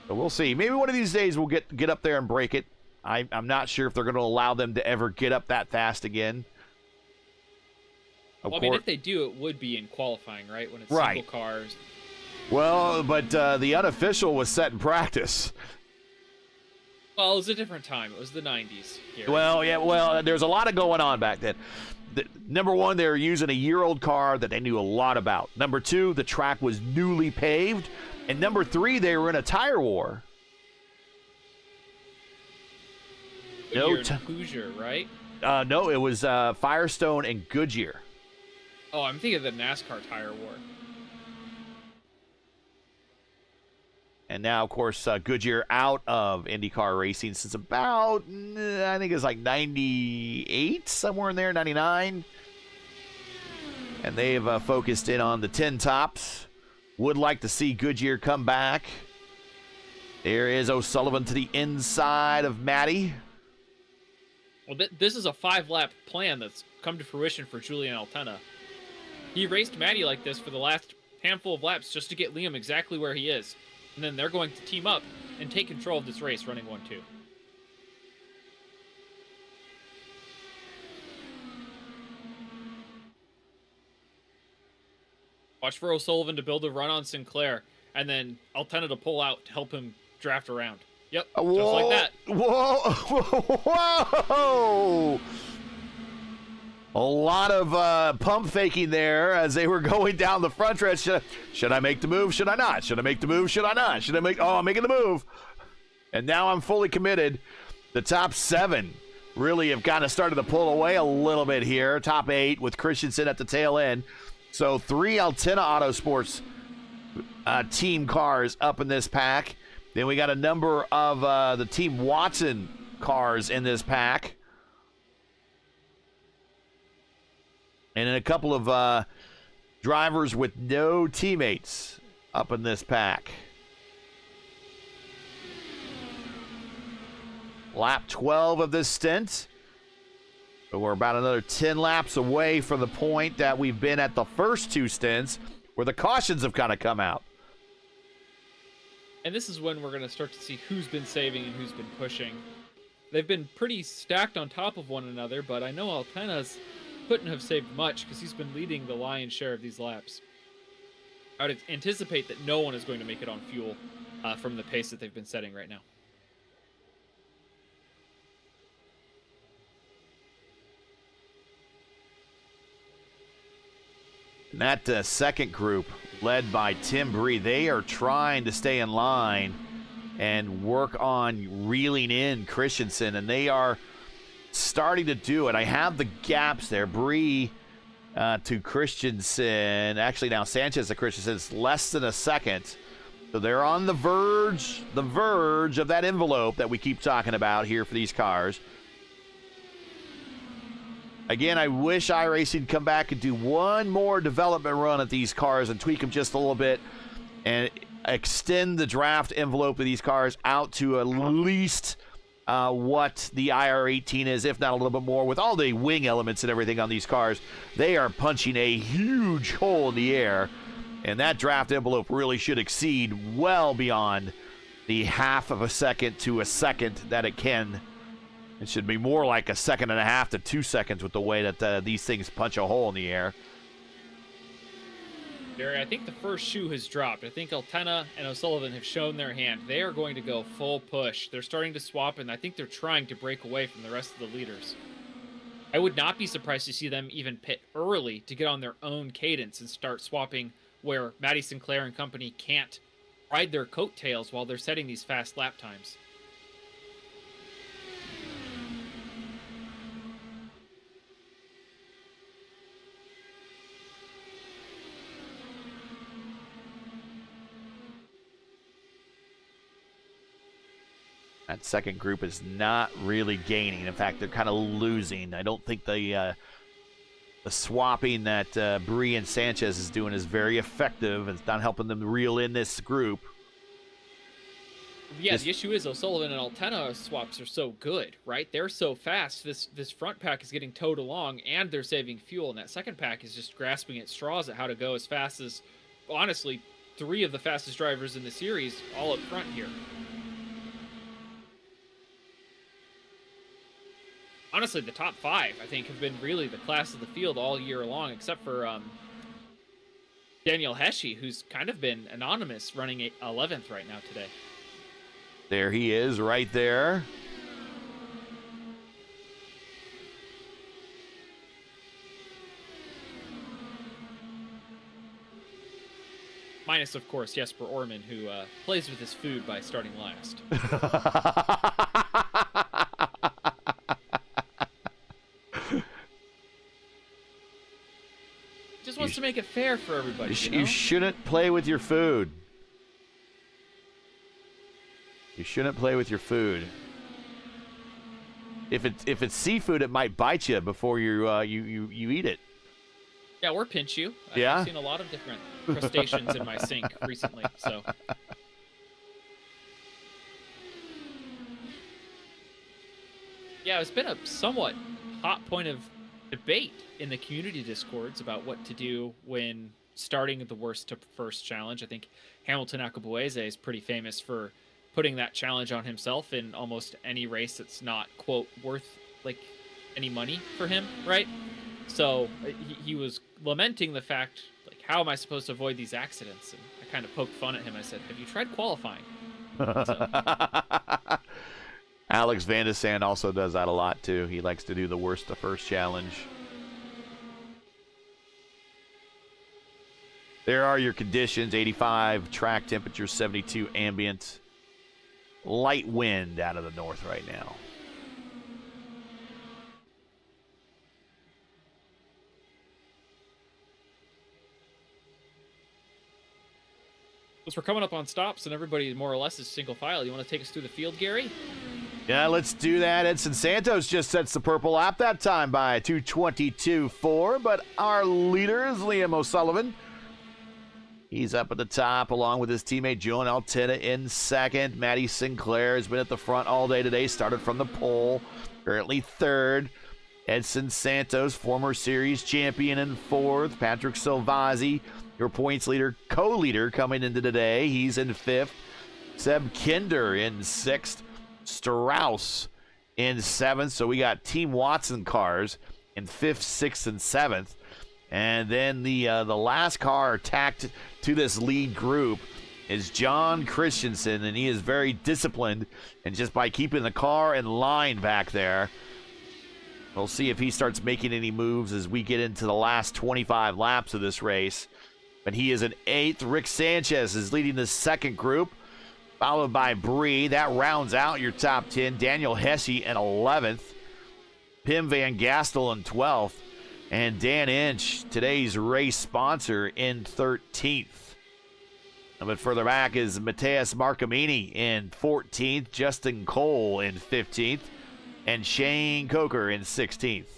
So we'll see. Maybe one of these days we'll get up there and break it. I'm not sure if they're going to allow them to ever get up that fast again. Well, I mean, if they do, it would be in qualifying, right? When it's right. Single cars. Well, but the unofficial was set in practice. Well, it was a different time. It was the 90s. Gary. Well, yeah, well, there's a lot of going on back then. Number one, they were using a year-old car that they knew a lot about. Number two, the track was newly paved. And number three, they were in a tire war. Hoosier, right? No, it was Firestone and Goodyear. Oh, I'm thinking of the NASCAR tire war. And now, of course, Goodyear out of IndyCar racing since about, I think it's like 98, somewhere in there, 99. And they've focused in on the 10 tops. Would like to see Goodyear come back. There is O'Sullivan to the inside of Matty. Well, this is a 5-lap plan that's come to fruition for Julian Altena. He raced Matty like this for the last handful of laps just to get Liam exactly where he is. And then they're going to team up and take control of this race running 1-2. Watch for O'Sullivan to build a run on Sinclair, and then Altena to pull out to help him draft around. Yep, whoa, just like that. Whoa! A lot of pump faking there as they were going down the front stretch. Should I make the move? Should I not? Should I make the move? Should I not? Should I make? Oh, I'm making the move. And now I'm fully committed. The top 7 really have kind of started to pull away a little bit here. Top 8 with Christensen at the tail end. So 3 Altena Autosports team cars up in this pack. Then we got a number of the Team Watson cars in this pack. And then a couple of drivers with no teammates up in this pack. Lap 12 of this stint. So we're about another 10 laps away from the point that we've been at the first 2 stints where the cautions have kind of come out. And this is when we're going to start to see who's been saving and who's been pushing. They've been pretty stacked on top of one another, but I know Altena's couldn't have saved much because he's been leading the lion's share of these laps. I would anticipate that no one is going to make it on fuel from the pace that they've been setting right now. And that second group, led by Tim Bree, they are trying to stay in line and work on reeling in Christensen, and they are starting to do it. I have the gaps there. Bree to Christensen. Actually, now Sanchez to Christensen is less than a second. So they're on the verge of that envelope that we keep talking about here for these cars. Again, I wish iRacing would come back and do one more development run at these cars and tweak them just a little bit and extend the draft envelope of these cars out to at least what the IR18 is, if not a little bit more. With all the wing elements and everything on these cars, they are punching a huge hole in the air, and that draft envelope really should exceed well beyond the half of a second to a second that it can. It should be more like a second and a half to 2 seconds with the way that these things punch a hole in the air. Barry, I think the first shoe has dropped. I think Altena and O'Sullivan have shown their hand. They are going to go full push. They're starting to swap, and I think they're trying to break away from the rest of the leaders. I would not be surprised to see them even pit early to get on their own cadence and start swapping where Matty Sinclair and company can't ride their coattails while they're setting these fast lap times. That second group is not really gaining. In fact, they're kind of losing. I don't think the swapping that Bree and Sanchez is doing is very effective. It's not helping them reel in this group. Yeah, the issue is O'Sullivan and Altena swaps are so good, right? They're so fast. This front pack is getting towed along, and they're saving fuel. And that second pack is just grasping at straws at how to go as fast as, honestly, 3 of the fastest drivers in the series all up front here. Honestly, the top 5, I think, have been really the class of the field all year long, except for Daniel Hesje, who's kind of been anonymous, running 11th right now today. There he is, right there. Minus, of course, Jesper Orman, who plays with his food by starting last. Just wants to make it fair for everybody. You shouldn't play with your food. You shouldn't play with your food. If it's seafood, it might bite you before you eat it. Yeah, or pinch you. Yeah. I've seen a lot of different crustaceans in my sink recently. So. Yeah, it's been a somewhat hot point of debate in the community discords about what to do when starting the worst to first challenge. I think Hamilton Akabueze is pretty famous for putting that challenge on himself in almost any race that's not, quote, worth like any money for him, right? So he was lamenting the fact, like, how am I supposed to avoid these accidents? And I kind of poked fun at him. I said, have you tried qualifying? So. Alex Van de Sand also does that a lot, too. He likes to do the worst to first challenge. There are your conditions: 85, track temperature, 72 ambient. Light wind out of the north right now. As we're coming up on stops and everybody more or less is single file, you want to take us through the field, Gary? Yeah, let's do that. Edson Santos just sets the purple lap that time by 2:22.4, but our leader is Liam O'Sullivan. He's up at the top along with his teammate Joan Altena in second. Matty Sinclair has been at the front all day today, started from the pole, currently third. Edson Santos, former series champion, in fourth. Patrick Silvazzi, your points leader, co-leader coming into today. He's in fifth. Seb Kinder in sixth. Strauss in seventh. So we got Team Watson cars in fifth, sixth, and seventh. And then the last car tacked to this lead group is John Christensen, and he is very disciplined. And just by keeping the car in line back there, we'll see if he starts making any moves as we get into the last 25 laps of this race. But he is in eighth. Rick Sanchez is leading the second group, followed by Bree. That rounds out your top 10. Daniel Hesje in 11th. Pim Van Gastel in 12th. And Dan Inch, today's race sponsor, in 13th. A bit further back is Mateus Marcamini in 14th, Justin Cole in 15th, and Shane Coker in 16th.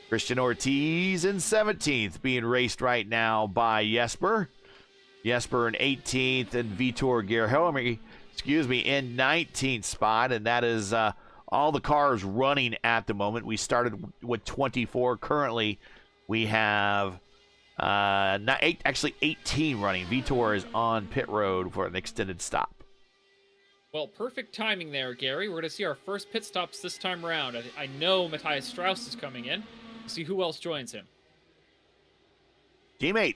Christian Ortiz in 17th, being raced right now by Jesper. Jesper in 18th, and Vitor Gerhelmi, in 19th spot, and that is all the cars running at the moment. We started with 24. Currently, we have 18 running. Vitor is on pit road for an extended stop. Well, perfect timing there, Gary. We're going to see our first pit stops this time around. I know Matthias Strauss is coming in. See who else joins him. Teammate.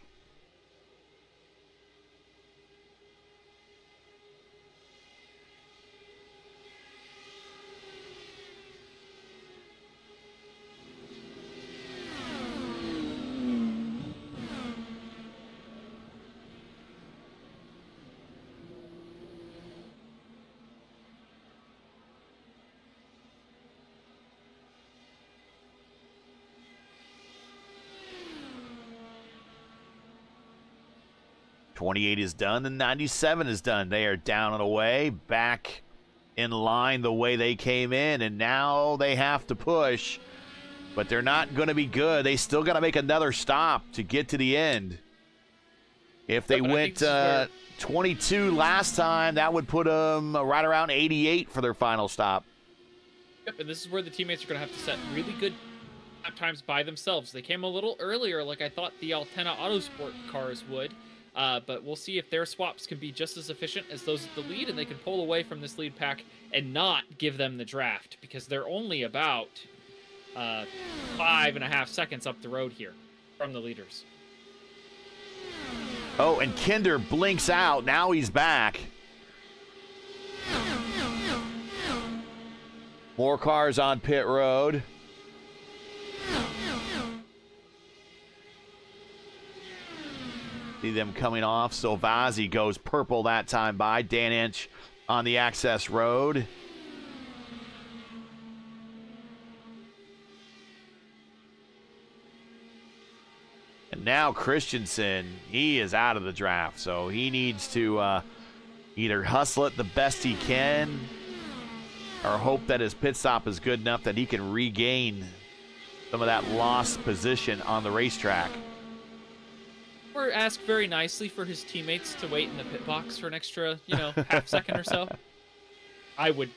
'28 is done, and 97 is done. They are down and away, back in line the way they came in, and now they have to push, but they're not going to be good. They still got to make another stop to get to the end. If they went 22 last time, that would put them right around 88 for their final stop. Yep, and this is where the teammates are going to have to set really good lap times by themselves. They came a little earlier, like I thought the Altena Autosport cars would. But we'll see if their swaps can be just as efficient as those at the lead, and they can pull away from this lead pack and not give them the draft, because they're only about 5.5 seconds up the road here from the leaders. Oh, and Kinder blinks out. Now he's back. More cars on pit road. See them coming off. Silvazzi goes purple that time by. Dan Inch on the access road. And now Christensen, he is out of the draft, so he needs to either hustle it the best he can or hope that his pit stop is good enough that he can regain some of that lost position on the racetrack. Or ask very nicely for his teammates to wait in the pit box for an extra, half second or so. I would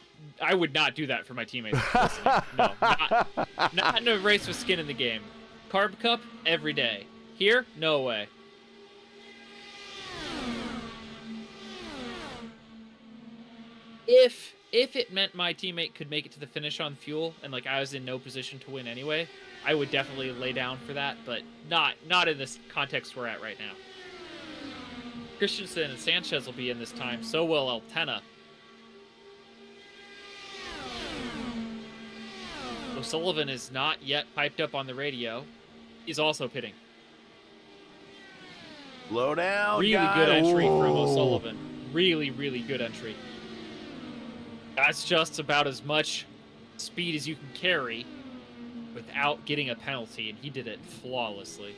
not do that for my teammates. No, not in a race with skin in the game. Carb Cup every day. Here, no way. If it meant my teammate could make it to the finish on fuel and I was in no position to win anyway, I would definitely lay down for that, but not in this context we're at right now. Christensen and Sanchez will be in this time, so will Altena. O'Sullivan is not yet piped up on the radio. He's also pitting. Slow down, really good entry from O'Sullivan. Really, really good entry. That's just about as much speed as you can carry without getting a penalty, and he did it flawlessly.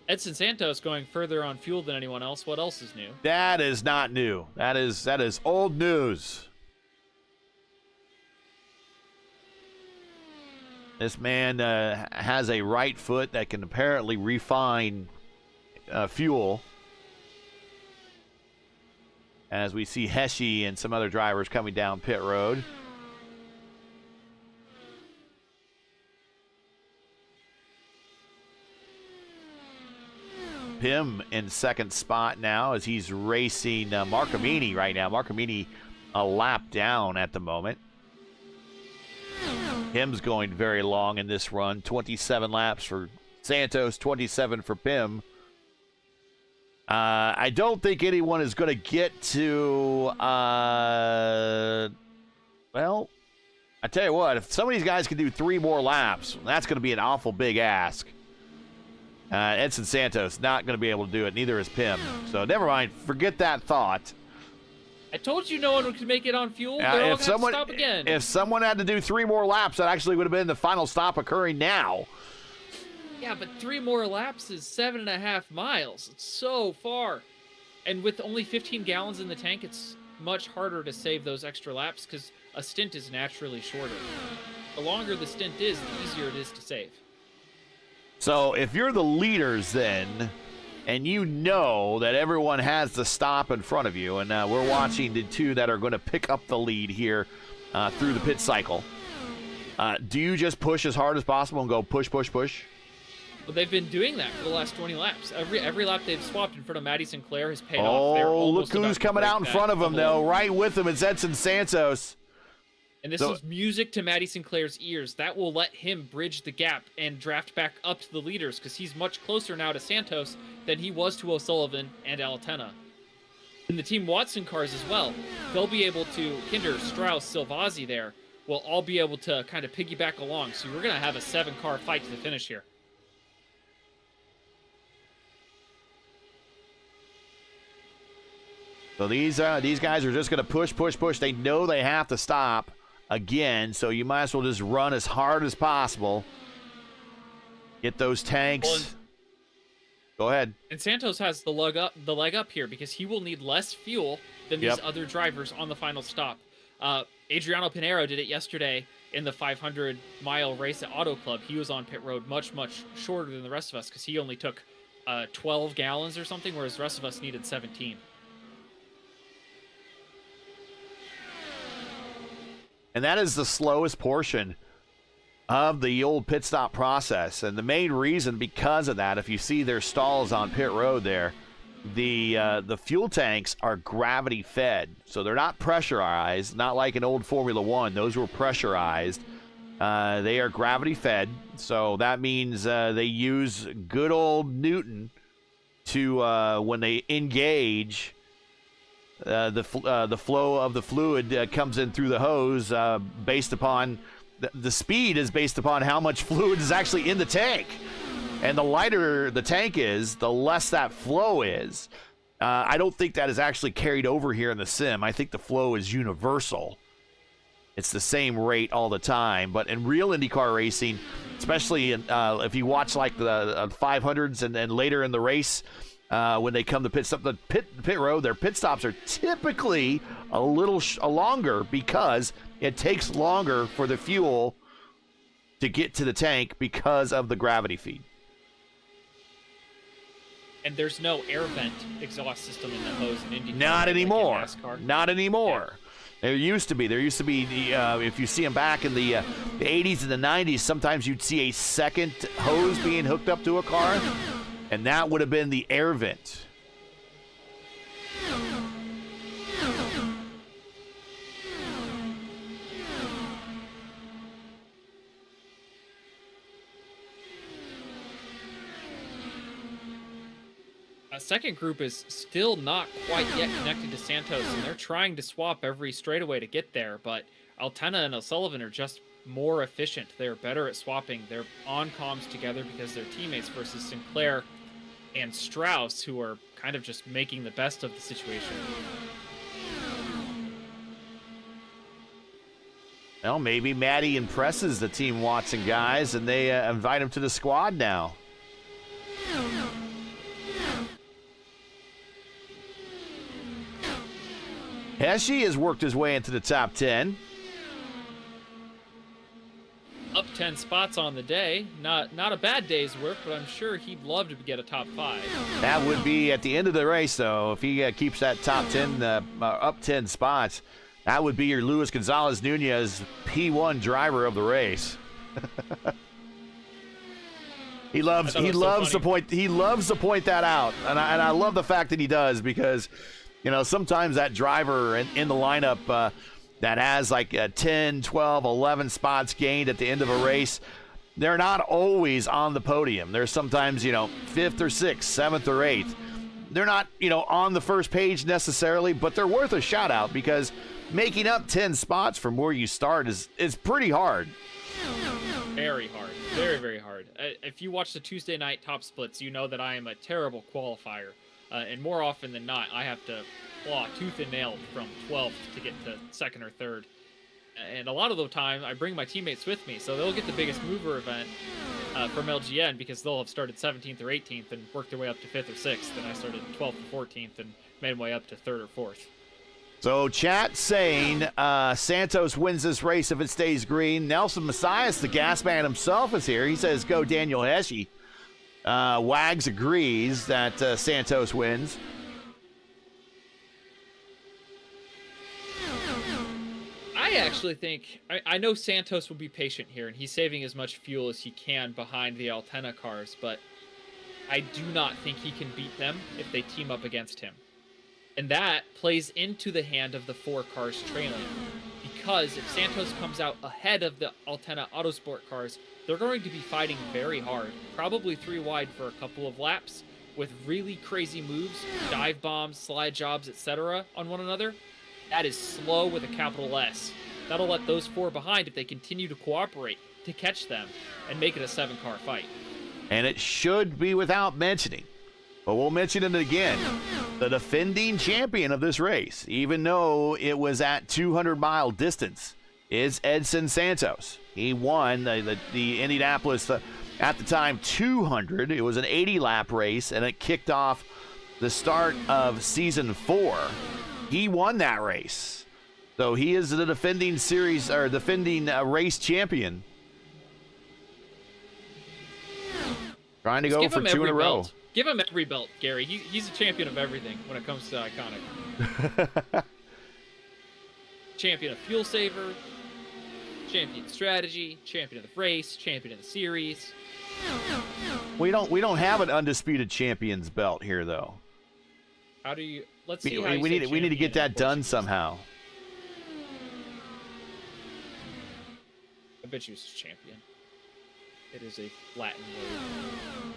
Edson Santos going further on fuel than anyone else. What else is new? That is not new. That is old news. This man has a right foot that can apparently refine fuel. As we see Heshy and some other drivers coming down pit road. Pim in second spot now as he's racing Marcamini right now. Marcamini a lap down at the moment. Pim's going very long in this run. 27 laps for Santos, 27 for Pim. I don't think anyone is going to get to... well, I tell you what, if some of these guys can do 3 more laps, that's going to be an awful big ask. Edson Santos not going to be able to do it. Neither is Pim. So never mind. Forget that thought. I told you no one could make it on fuel. They're all going to stop again. If someone had to do 3 more laps, that actually would have been the final stop occurring now. Yeah, but 3 more laps is 7.5 miles. It's so far. And with only 15 gallons in the tank, it's much harder to save those extra laps because a stint is naturally shorter. The longer the stint is, the easier it is to save. So if you're the leaders then, and you know that everyone has the stop in front of you, and we're watching the 2 that are going to pick up the lead here through the pit cycle, do you just push as hard as possible and go push, push, push? Well, they've been doing that for the last 20 laps. Every lap they've swapped in front of Matty Sinclair has paid off. Oh, look who's coming out in front of him, though. Right with him is Edson Santos. And this is music to Matty Sinclair's ears. That will let him bridge the gap and draft back up to the leaders because he's much closer now to Santos than he was to O'Sullivan and Alatena. And the Team Watson cars as well. They'll be able to, Kinder, Strauss, Silvazzi there, will all be able to kind of piggyback along. So we're going to have a 7-car fight to the finish here. So these guys are just going to push, push, push. They know they have to stop again, so you might as well just run as hard as possible. Get those tanks. Well, go ahead. And Santos has the leg up here because he will need less fuel than these other drivers on the final stop. Adriano Pinheiro did it yesterday in the 500-mile race at Auto Club. He was on pit road much, much shorter than the rest of us because he only took 12 gallons or something, whereas the rest of us needed 17. And that is the slowest portion of the old pit stop process. And the main reason because of that, if you see their stalls on pit road there, the fuel tanks are gravity fed. So they're not pressurized, not like an old Formula One. Those were pressurized. They are gravity fed. So that means they use good old Newton to, when they engage, the flow of the fluid comes in through the hose based upon the speed is based upon how much fluid is actually in the tank. And the lighter the tank is, the less that flow is. I don't think that is actually carried over here in the sim. I think the flow is universal. It's the same rate all the time. But in real IndyCar racing, especially if you watch like the 500s and later in the race, when they come to pit stop, the pit road, their pit stops are typically a little longer because it takes longer for the fuel to get to the tank because of the gravity feed. And there's no air vent exhaust system in the hose in IndyCar. Not anymore. Like in NASCAR. Not anymore. Yeah. There used to be. If you see them back in the 80s and the 90s, sometimes you'd see a second hose being hooked up to a car. And that would have been the air vent. A second group is still not quite yet connected to Santos, and they're trying to swap every straightaway to get there, but Altena and O'Sullivan are just more efficient. They're better at swapping. They're on comms together because they're teammates versus Sinclair and Strauss, who are kind of just making the best of the situation. Well, maybe Matty impresses the Team Watson guys, and they invite him to the squad now. Hesje has worked his way into the top 10. Up 10 spots on the day. Not a bad day's work, but I'm sure he'd love to get a top 5. That would be at the end of the race, though. If he keeps that top 10, up 10 spots, that would be your Luis Gonzalez Nunez P1 driver of the race. He loves to point that out, and I love the fact that he does, because sometimes that driver in the lineup that has like 10, 12, 11 spots gained at the end of a race, they're not always on the podium. They're sometimes 5th or 6th, 7th or 8th. They're not on the first page necessarily, but they're worth a shout out, because making up 10 spots from where you start is pretty hard. Very hard. Very, very hard. If you watch the Tuesday night top splits, you know that I am a terrible qualifier. And more often than not, I have to claw tooth and nail from 12th to get to second or third. And a lot of the time, I bring my teammates with me, so they'll get the biggest mover event from LGN because they'll have started 17th or 18th and worked their way up to 5th or 6th, and I started 12th or 14th and made my way up to 3rd or 4th. So chat saying Santos wins this race if it stays green. Nelson Messias, the gas man himself, is here. He says go Daniel Hesje. Wags agrees that Santos wins. I actually think, I know Santos will be patient here, and he's saving as much fuel as he can behind the Altena cars, but I do not think he can beat them if they team up against him. And that plays into the hand of the 4 cars trailing. Because if Santos comes out ahead of the Altena Autosport cars, they're going to be fighting very hard, probably 3 wide for a couple of laps, with really crazy moves, dive bombs, slide jobs, etc. on one another. That is slow with a capital S. That'll let those 4 behind, if they continue to cooperate, to catch them and make it a 7-car fight. And it should be without mentioning, but we'll mention it again, the defending champion of this race, even though it was at 200-mile distance, is Edson Santos. He won the Indianapolis, at the time, 200. It was an 80-lap race, and it kicked off the start of Season 4. He won that race. So he is the defending series, or defending race champion. Trying to go for 2 in a row. Give him every belt, Gary. He's a champion of everything when it comes to iconic. Champion of fuel saver, champion strategy, champion of the race, champion of the series. We don't have an undisputed champions belt here, though. How do you? Let's see. We need to get that done somehow. I bet you it's champion. It is a Latin word.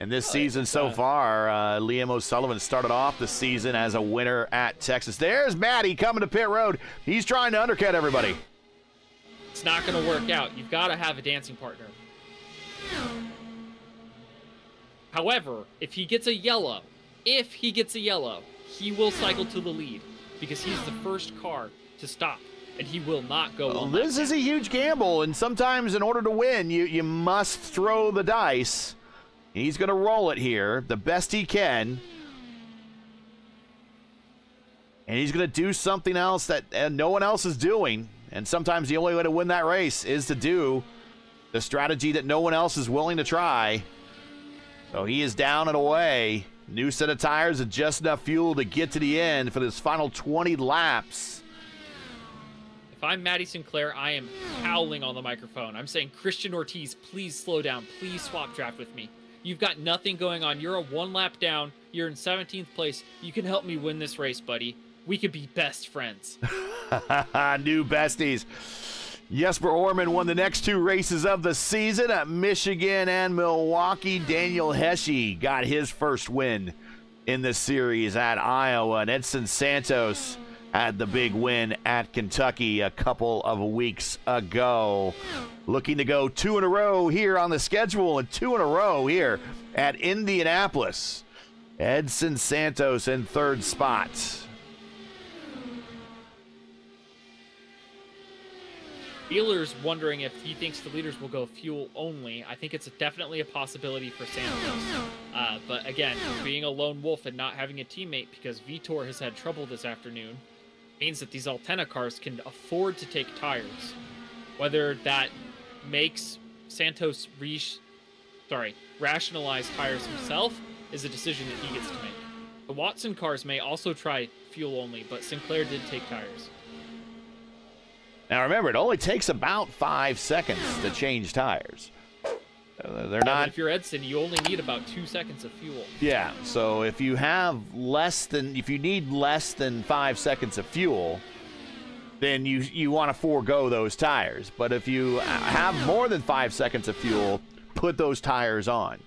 And this season so far, Liam O'Sullivan started off the season as a winner at Texas. There's Matty coming to pit road. He's trying to undercut everybody. It's not going to work out. You've got to have a dancing partner. However, if he gets a yellow, he will cycle to the lead because he's the first car to stop, and he will not go on. This is a huge gamble, and sometimes in order to win, you must throw the dice. He's going to roll it here the best he can. And he's going to do something else that no one else is doing. And sometimes the only way to win that race is to do the strategy that no one else is willing to try. So he is down and away. New set of tires and just enough fuel to get to the end for this final 20 laps. If I'm Maddie Sinclair, I am howling on the microphone. I'm saying, Christian Ortiz, please slow down. Please swap draft with me. You've got nothing going on. You're a 1 lap down. You're in 17th place. You can help me win this race, buddy. We could be best friends. New besties. Jesper Orman won the next 2 races of the season at Michigan and Milwaukee. Daniel Hesje got his first win in the series at Iowa. And Edson Santos had the big win at Kentucky a couple of weeks ago. Looking to go 2 in a row here on the schedule and 2 in a row here at Indianapolis. Edson Santos in 3rd spot. Wheeler's wondering if he thinks the leaders will go fuel only. I think it's definitely a possibility for Santos. But again, being a lone wolf and not having a teammate because Vitor has had trouble this afternoon means that these Altena cars can afford to take tires. Whether that makes Santos rationalize tires himself is a decision that he gets to make. The Watson cars may also try fuel only, but Sinclair did take tires. Now remember, it only takes about 5 seconds to change tires. They're not. If you're Edson, you only need about 2 seconds of fuel. Yeah. So if you need less than 5 seconds of fuel, then you want to forego those tires. But if you have more than 5 seconds of fuel, put those tires on.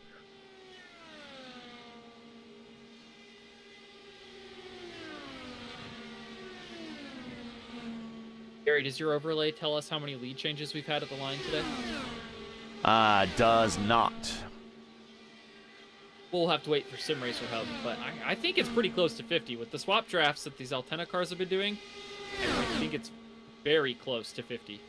Gary, does your overlay tell us how many lead changes we've had at the line today? Does not. We'll have to wait for Sim Racer Hub, but I think it's pretty close to 50. With the swap drafts that these Altena cars have been doing, I think it's very close to 50.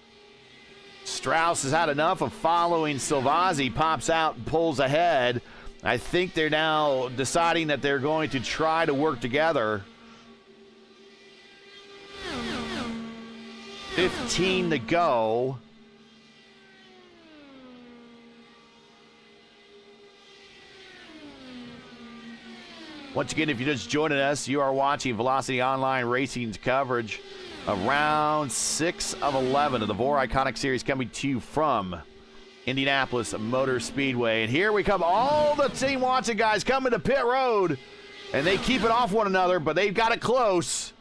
Strauss has had enough of following Silvazzi, pops out and pulls ahead. I think they're now deciding that they're going to try to work together. 15 to go. Once again, if you're just joining us, you are watching Velocity Online Racing's coverage of round 6 of 11 of the VOR Iconic Series, coming to you from Indianapolis Motor Speedway. And here we come, all the team watching guys coming to pit road, and they keep it off one another, but they've got it close.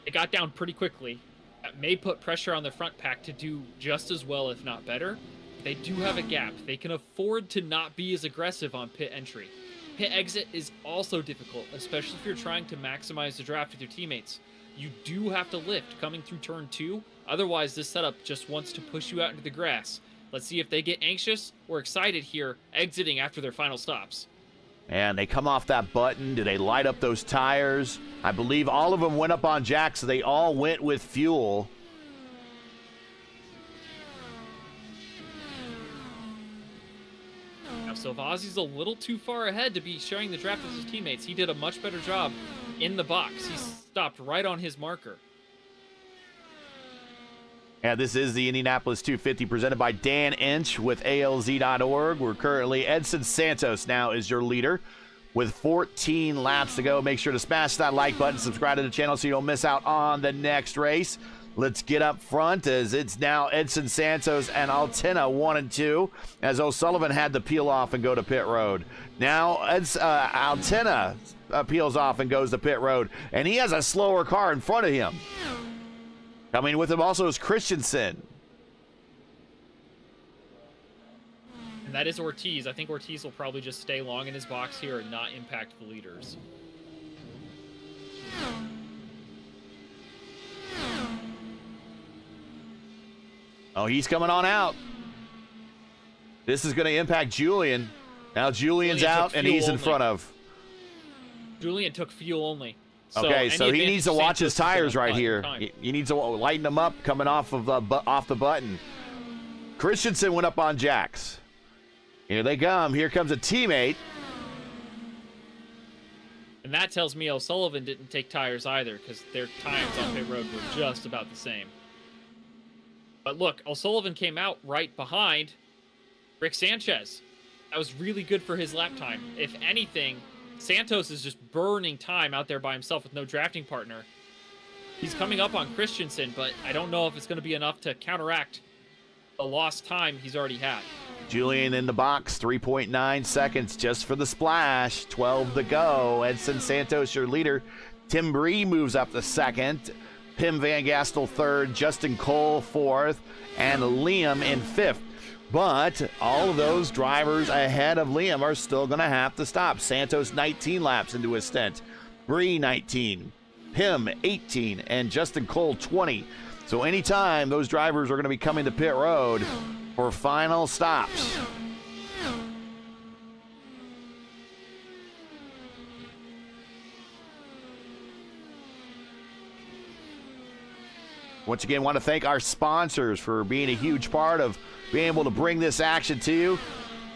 It got down pretty quickly. That may put pressure on the front pack to do just as well, if not better. They do have a gap. They can afford to not be as aggressive on pit entry. Pit exit is also difficult, especially if you're trying to maximize the draft with your teammates. You do have to lift coming through turn 2. Otherwise, this setup just wants to push you out into the grass. Let's see if they get anxious or excited here, exiting after their final stops. And they come off that button. Do they light up those tires? I believe all of them went up on jack, so they all went with fuel. Now, Silvazzi's a little too far ahead to be sharing the draft with his teammates. He did a much better job in the box. He stopped right on his marker. Yeah, this is the Indianapolis 250 presented by Dan Inch with ALZ.org. We're currently, Edson Santos now is your leader with 14 laps to go. Make sure to smash that like button, subscribe to the channel so you don't miss out on the next race. Let's get up front as it's now Edson Santos and Altena 1 and 2, as O'Sullivan had to peel off and go to pit road. Now Altena peels off and goes to pit road, and he has a slower car in front of him. Coming with him also is Christensen. And that is Ortiz. I think Ortiz will probably just stay long in his box here and not impact the leaders. Oh, he's coming on out. This is going to impact Julian. Now Julian's out and he's in front of. Julian took fuel only. Okay, so he needs to watch his tires right here. He needs to lighten them up coming off of off the button. Christensen went up on jacks. Here they come. Here comes a teammate. And that tells me O'Sullivan didn't take tires either, because their times on pit road were just about the same. But look, O'Sullivan came out right behind Rick Sanchez. That was really good for his lap time. If anything, Santos is just burning time out there by himself with no drafting partner. He's coming up on Christensen, but I don't know if it's going to be enough to counteract the lost time he's already had. Julian in the box, 3.9 seconds just for the splash. 12 to go. Edson Santos, your leader. Tim Bree moves up to second. Pim Van Gastel third. Justin Cole fourth. And Liam in fifth. But all of those drivers ahead of Liam are still going to have to stop. Santos 19 laps into his stint. Bree 19. Pim 18. And Justin Cole 20. So anytime those drivers are going to be coming to pit road for final stops. Once again, want to thank our sponsors for being a huge part of being able to bring this action to you.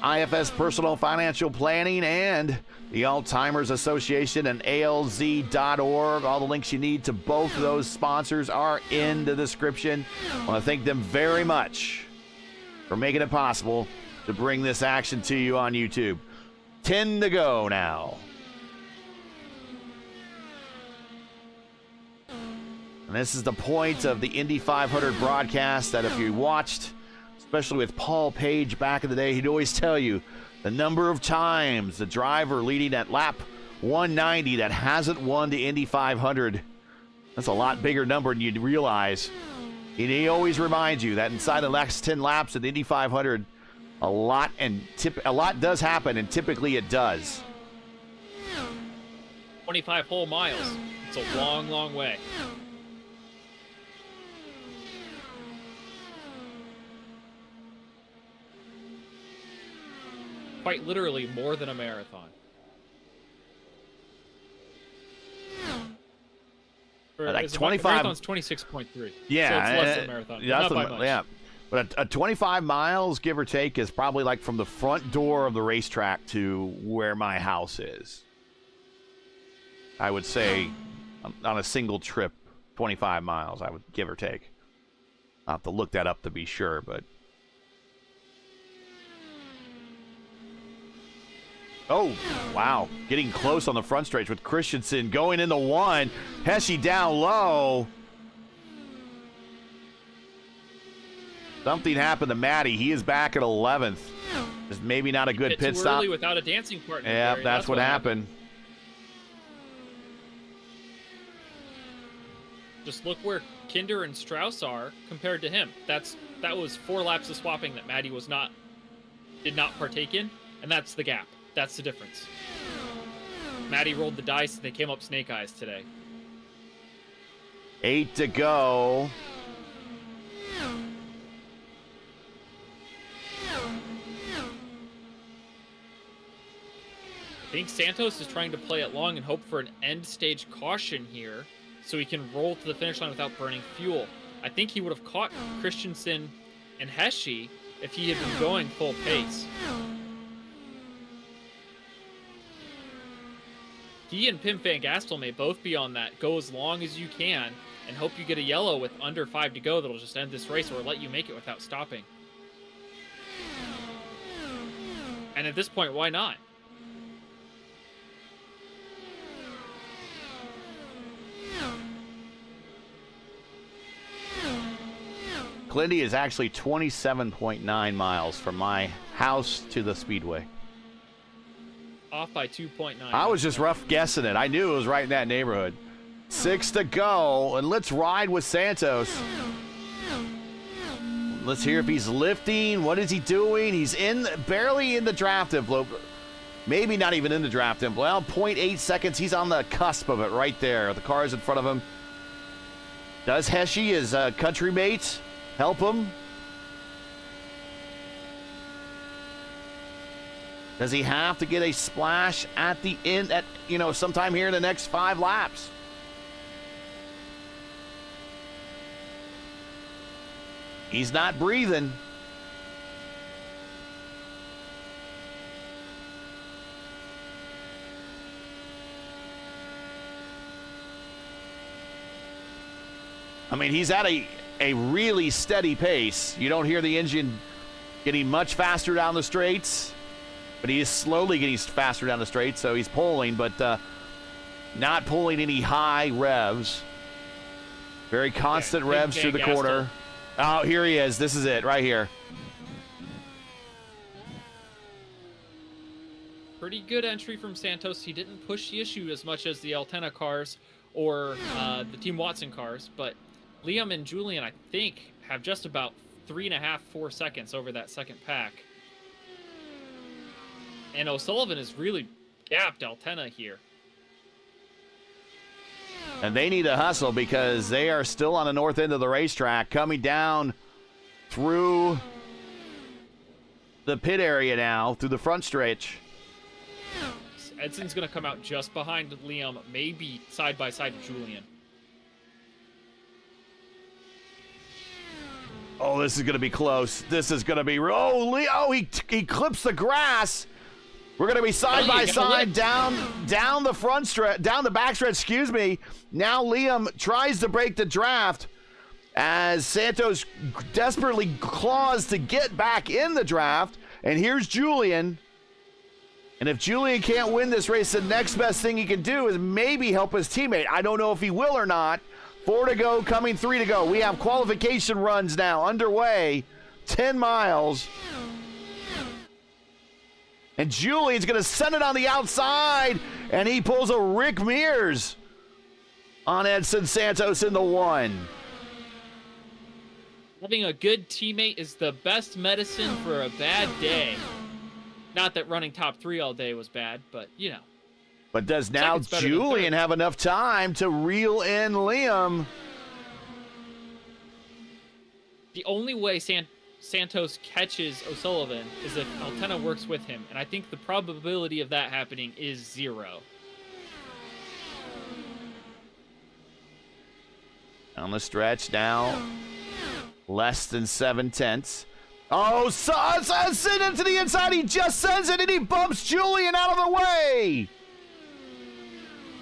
IFS Personal Financial Planning and the Alzheimer's Association and ALZ.org. All the links you need to both of those sponsors are in the description. I want to thank them very much for making it possible to bring this action to you on YouTube. 10 to go now. And this is the point of the Indy 500 broadcast that if you watched, especially with Paul Page back in the day, he'd always tell you the number of times the driver leading at lap 190 that hasn't won the Indy 500. That's a lot bigger number than you'd realize. And he always reminds you that inside the last 10 laps of the Indy 500, a lot does happen, and typically it does. 25 whole miles. It's a long, long way. Quite literally more than a marathon. Like 25. Marathon's 26.3. Yeah, so it's less than a marathon. Not by much. Yeah, but a 25 miles, give or take, is probably like from the front door of the racetrack to where my house is. I would say on a single trip, 25 miles, I would give or take. I'll have to look that up to be sure, but. Oh, wow. Getting close on the front stretch with Christensen going into one. Hesje down low. Something happened to Matty. He is back at 11th. Just maybe not a good pit stop. Early without a dancing partner. Yeah, that's what happened. Just look where Kinder and Strauss are compared to him. That was 4 laps of swapping that Matty did not partake in, and that's the gap. That's the difference. Matty rolled the dice and they came up snake eyes today. 8 to go. I think Santos is trying to play it long and hope for an end stage caution here so he can roll to the finish line without burning fuel. I think he would have caught Christensen and Hesje if he had been going full pace. He and Pim van Gastel may both be on that. Go as long as you can and hope you get a yellow with under 5 to go that'll just end this race or let you make it without stopping. And at this point, why not? Glendy is actually 27.9 miles from my house to the Speedway. Off by 2.9. I was just rough guessing it. I knew it was right in that neighborhood. 6 to go, and let's ride with Santos. Let's hear if he's lifting. What is he doing? He's barely in the draft envelope. Maybe not even in the draft envelope. Well, 0.8 seconds. He's on the cusp of it right there. The car's in front of him. Does Hesje, his country mate, help him? Does he have to get a splash at the end, sometime here in the next 5 laps? He's not breathing. I mean, he's at a really steady pace. You don't hear the engine getting much faster down the straights. But he is slowly getting faster down the straight, so he's pulling, but not pulling any high revs. Very constant revs through the corner. Oh, here he is. This is it right here. Pretty good entry from Santos. He didn't push the issue as much as the Altena cars or the Team Watson cars, but Liam and Julian, I think, have just about 3.5, 4 seconds over that second pack. And O'Sullivan has really gapped Altena here. And they need to hustle because they are still on the north end of the racetrack, coming down through the pit area now, through the front stretch. Edson's going to come out just behind Liam, maybe side by side with Julian. Oh, this is going to be close. This is going to be... he clips the grass. We're going to be side by side down the front stretch, down the back stretch, excuse me. Now Liam tries to break the draft as Santos desperately claws to get back in the draft. And here's Julian. And if Julian can't win this race, the next best thing he can do is maybe help his teammate. I don't know if he will or not. 4 to go, coming 3 to go. We have qualification runs now underway. 10 miles. And Julian's going to send it on the outside, and he pulls a Rick Mears on Edson Santos in the 1. Having a good teammate is the best medicine for a bad day. Not that running top 3 all day was bad, but, you know. But does now Second's better than Julian third. have enough time to reel in Liam? The only way Santos catches O'Sullivan is if Altena works with him, and I think the probability of that happening is 0. On the stretch now, less than 7/10. Oh, send it to the inside. He just sends it, and he bumps Julian out of the way.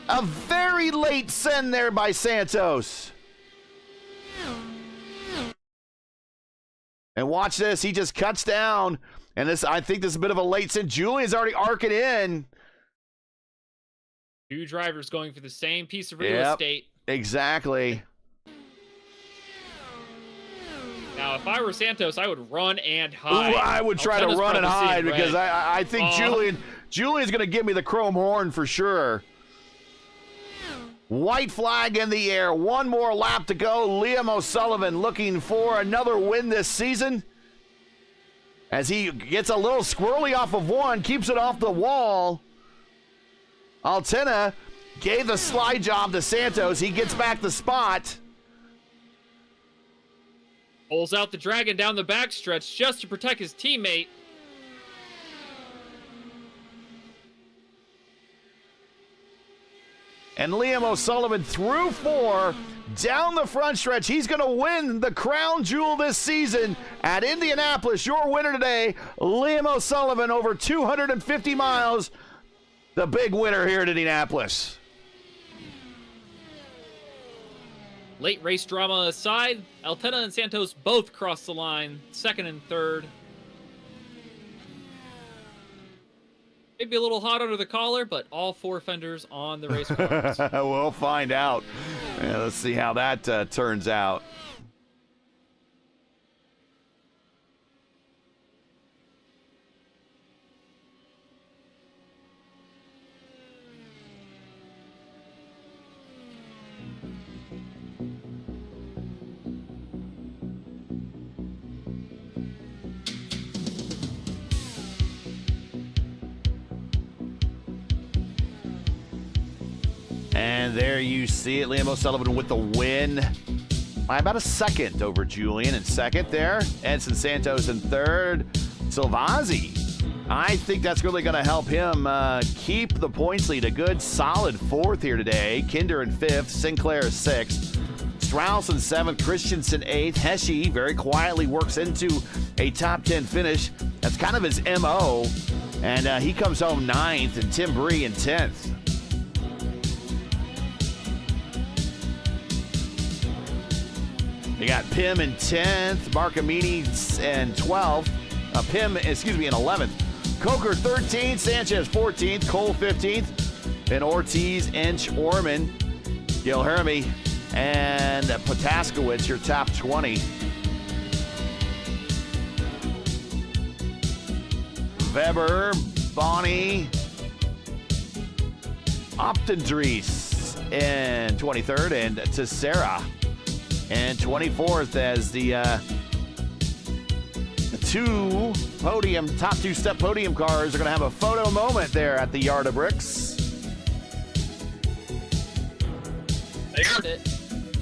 A very late send there by Santos. And watch this. He just cuts down. And this, I think this is a bit of a late send. Julian's already arcing in. 2 drivers going for the same piece of real estate. Exactly. Now, if I were Santos, I would run and hide. Ooh, I would try to run and hide because I think Julian's going to give me the chrome horn for sure. White flag in the air. 1 more lap to go. Liam O'Sullivan looking for another win this season. As he gets a little squirrely off of 1, keeps it off the wall. Altena gave the slide job to Santos. He gets back the spot. Pulls out the Dragon down the backstretch just to protect his teammate. And Liam O'Sullivan through 4 down the front stretch. He's going to win the crown jewel this season at Indianapolis. Your winner today, Liam O'Sullivan, over 250 miles. The big winner here at Indianapolis. Late race drama aside, Altena and Santos both cross the line, 2nd and 3rd. Maybe a little hot under the collar, but all 4 fenders on the race cars. We'll find out. Yeah, let's see how that turns out. And there you see it, Liam O'Sullivan with the win by about a second over Julian in 2nd there. Edson Santos in 3rd. Silvazzi, I think that's really going to help him keep the points lead. A good solid 4th here today. Kinder in 5th. Sinclair is 6th. Strauss in 7th. Christensen 8th. Hesche very quietly works into a top 10 finish. That's kind of his MO. And he comes home 9th. And Tim Bree in 10th. We got Pim in 10th, Marcamini in 12th, in 11th. Coker 13th, Sanchez 14th, Cole 15th, and Ortiz, Inch, Orman, Gilherme, and Potaskowicz, your top 20. Weber, Bonnie, Optendries in 23rd, and Tessera and 24th as the top 2-step podium cars are going to have a photo moment there at the Yard of Bricks. They got it.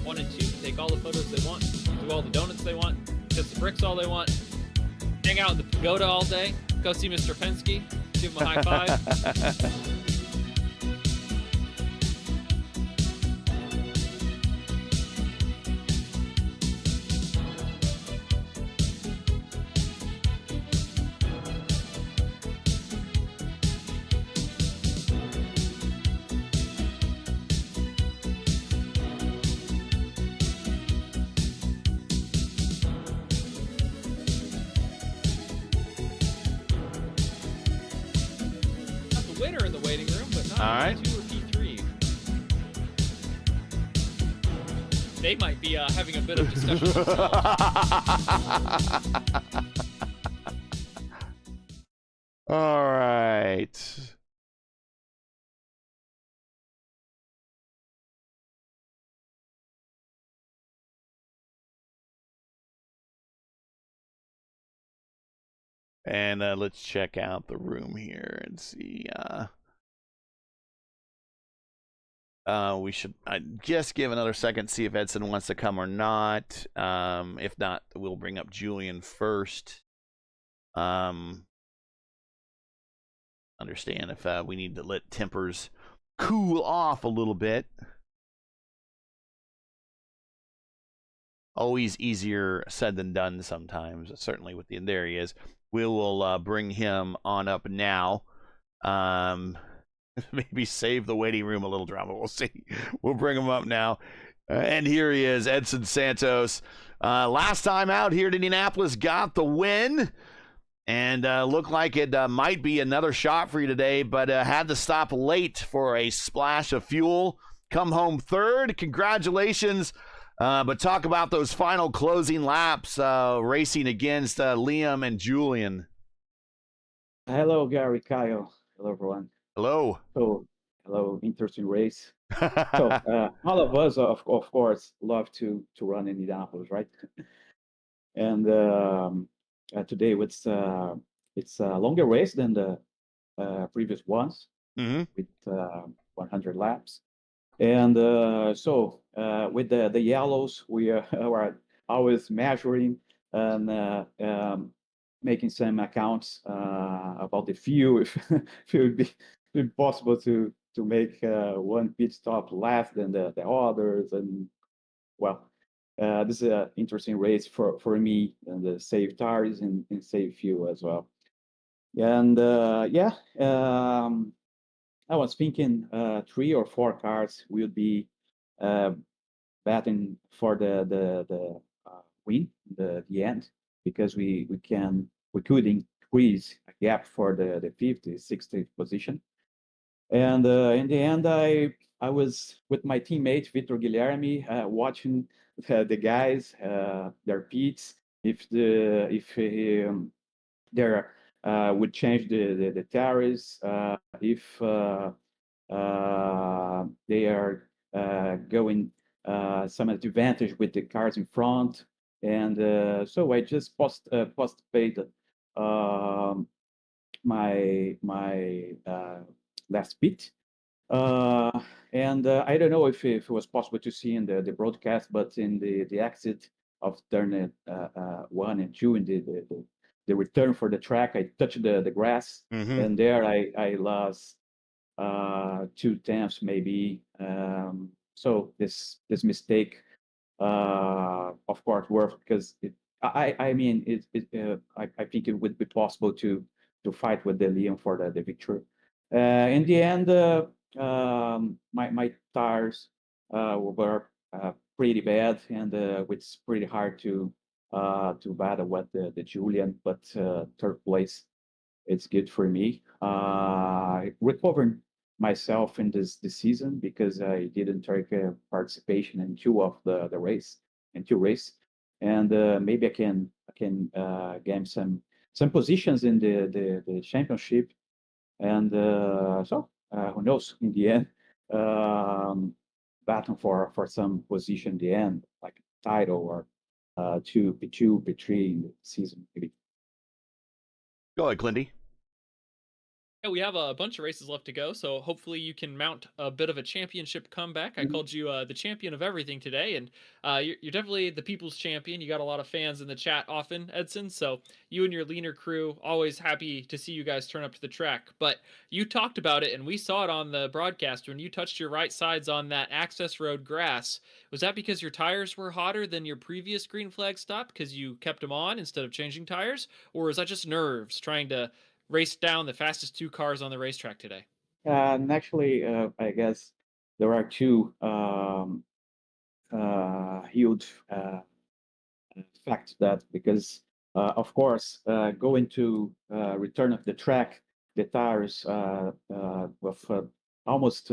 1 and 2 take all the photos they want, do all the donuts they want, kiss the bricks all they want, hang out in the pagoda all day, go see Mr. Penske, give him a high five. Winner in the waiting room, but not all right. P2 or P3. They might be having a bit of discussion themselves. All right. And let's check out the room here and see. We should just give another second, see if Edson wants to come or not. If not, we'll bring up Julian first. Understand if we need to let tempers cool off a little bit. Always easier said than done sometimes, certainly with the, there he is. We will bring him on up now. Maybe save the waiting room a little drama. We'll see. We'll bring him up now. And here he is, Edson Santos. Last time out here at Indianapolis, got the win. And looked like it might be another shot for you today, but had to stop late for a splash of fuel. Come home third. Congratulations. But talk about those final closing laps racing against Liam and Julian. Hello, Gary, Kyle. Hello, everyone. Hello. So, hello, interesting race. So, all of us, of course, love to run in Indianapolis, right? And today it's a longer race than the previous ones, with 100 laps. And so with the yellows, we are always measuring and making some accounts about the fuel. If it would be possible to make one pit stop less than the others, and well, this is an interesting race for me, and save tires and save fuel as well. And I was thinking 3 or 4 cars will be batting for the win, the end, because we could increase a gap for the 50th, 60th position. And in the end, I was with my teammate Vitor Guilherme watching the guys, their pits, if there would change the tires, if they are going some advantage with the cars in front. And so I just postpaid my last pit. And I don't know if it was possible to see in the broadcast, but in the exit of turn 1 and 2 in the return for the track, I touched the grass, and there I lost 2/10 maybe. So this mistake, of course, worked, because I mean I think it would be possible to fight with the Liam for the victory. In the end, my tires were pretty bad, and it's pretty hard to battle with the Julian, but third place, it's good for me. Recovering myself in this season, because I didn't take participation in two races, and maybe I can gain some positions in the championship, and so who knows, in the end, battle for some position in the end, like a title or P2, P3 in the season maybe. Go ahead, Clindy. Yeah, we have a bunch of races left to go, so hopefully you can mount a bit of a championship comeback. I called you the champion of everything today, and you're definitely the people's champion. You got a lot of fans in the chat often, Edson, so you and your leaner crew, always happy to see you guys turn up to the track. But you talked about it, and we saw it on the broadcast when you touched your right sides on that access road grass. Was that because your tires were hotter than your previous green flag stop because you kept them on instead of changing tires? Or is that just nerves trying to race down the fastest 2 cars on the racetrack today? And actually, I guess there are two huge facts that, because of course, going to return of the track, the tires with almost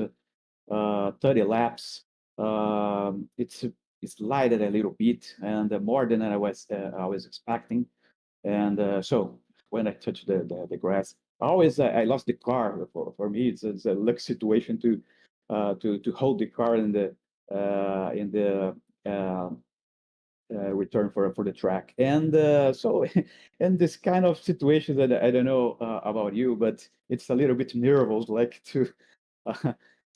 30 laps, it's lighted a little bit, and more than I was expecting. And so when I touched the grass, always I lost the car. For me, it's a luck situation to hold the car in the return for the track. And so in this kind of situation, that I don't know about you, but it's a little bit nervous, like to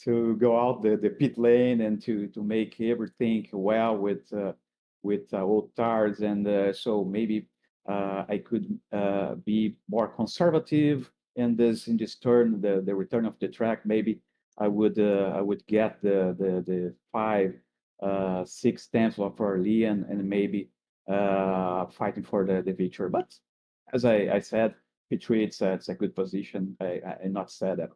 to go out the pit lane and to make everything well with old tires, and so maybe I could be more conservative in this turn, the return of the track. Maybe I would get the 5 6 tenths of early, and maybe fighting for the victory. But as I said, P3, it's a good position. I'm not sad at all.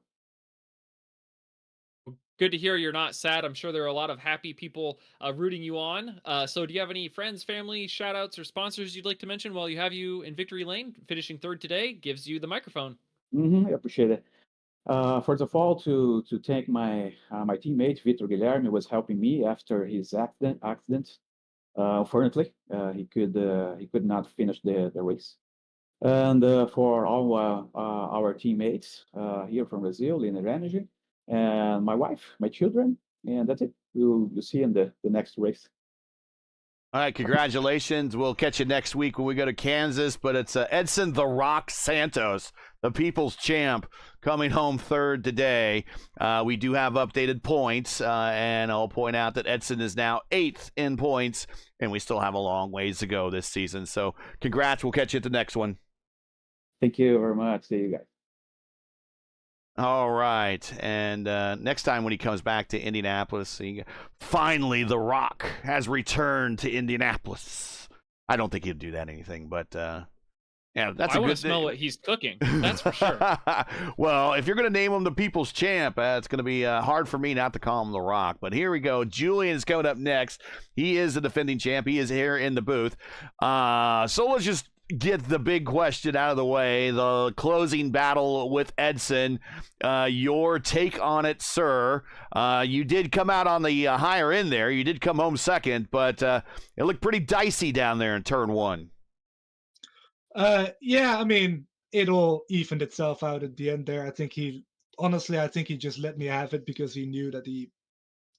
Good to hear you're not sad. I'm sure there are a lot of happy people rooting you on. So, do you have any friends, family, shout outs, or sponsors you'd like to mention while you have you in victory lane? Finishing third today gives you the microphone. I appreciate it. First of all, to thank my teammate Vitor Guilherme, was helping me after his accident. Unfortunately, he could not finish the race. And for all our teammates here from Brazil, Linear Energy, and my wife, my children, and that's it. You'll see in the next race. All right, congratulations. We'll catch you next week when we go to Kansas. But it's Edson "The Rock" Santos, the people's champ, coming home third today. We do have updated points, and I'll point out that Edson is now 8th in points, and we still have a long ways to go this season. So congrats. We'll catch you at the next one. Thank you very much. See you guys. All right. And next time when he comes back to Indianapolis, finally, The Rock has returned to Indianapolis. I don't think he'll do that anything, but yeah, that's I a want good to smell thing. what he's cooking. That's for sure. Well, if you're going to name him the people's champ, it's going to be hard for me not to call him The Rock. But here we go. Julian is coming up next. He is the defending champ. He is here in the booth. So let's just get the big question out of the way, the closing battle with Edson. Your take on it, sir. You did come out on the higher end there. You did come home second, but it looked pretty dicey down there in turn one. Yeah, I mean, it all evened itself out at the end there. Honestly, I think he just let me have it because he knew that he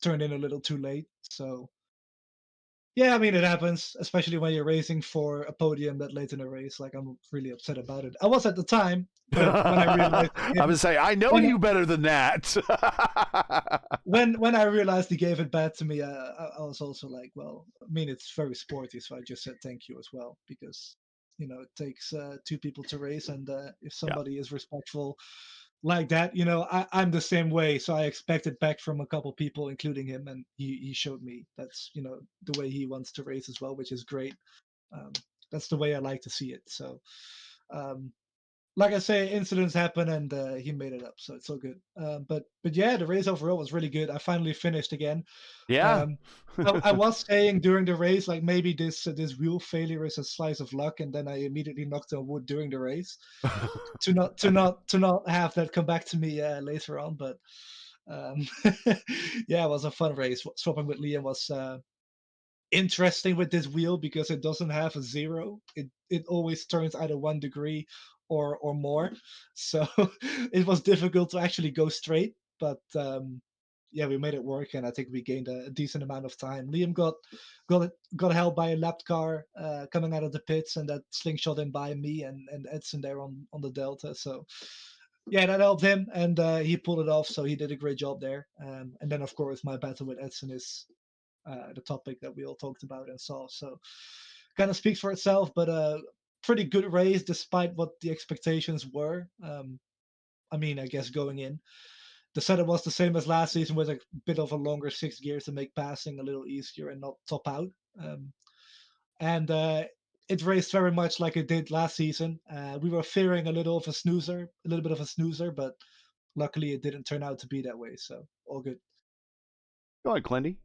turned in a little too late. So yeah, I mean, it happens, especially when you're racing for a podium that late in a race. Like, I'm really upset about it. I was at the time, but when I realized I would say, I know when, you better than that. when I realized he gave it back to me, I was also like, well, I mean, it's very sporty, so I just said thank you as well because it takes two people to race, and if Yeah. somebody is respectful like that, I'm the same way, so I expect it back from a couple people, including him, and he showed me that's the way he wants to race as well, which is great. Um, that's the way I like to see it. So. Um, like I say, incidents happen, and he made it up, so it's all good. But yeah, the race overall was really good. I finally finished again. Yeah. Um, I was saying during the race, like maybe this wheel failure is a slice of luck, and then I immediately knocked on wood during the race to not have that come back to me later on. But um, yeah, it was a fun race. Swapping with Liam was interesting with this wheel because it doesn't have a zero. It always turns either 1 degree or more. So it was difficult to actually go straight. But yeah, we made it work, and I think we gained a decent amount of time. Liam got held by a lapped car coming out of the pits, and that slingshot in by me and Edson there on the delta. So yeah, that helped him, and he pulled it off. So he did a great job there. And then of course my battle with Edson is the topic that we all talked about and saw. So kind of speaks for itself, but a pretty good race despite what the expectations were. I mean, I guess going in, the setup was the same as last season with a bit of a longer 6 gears to make passing a little easier and not top out. And it raced very much like it did last season. We were fearing a little bit of a snoozer, but luckily it didn't turn out to be that way. So all good. Go ahead, Clendy.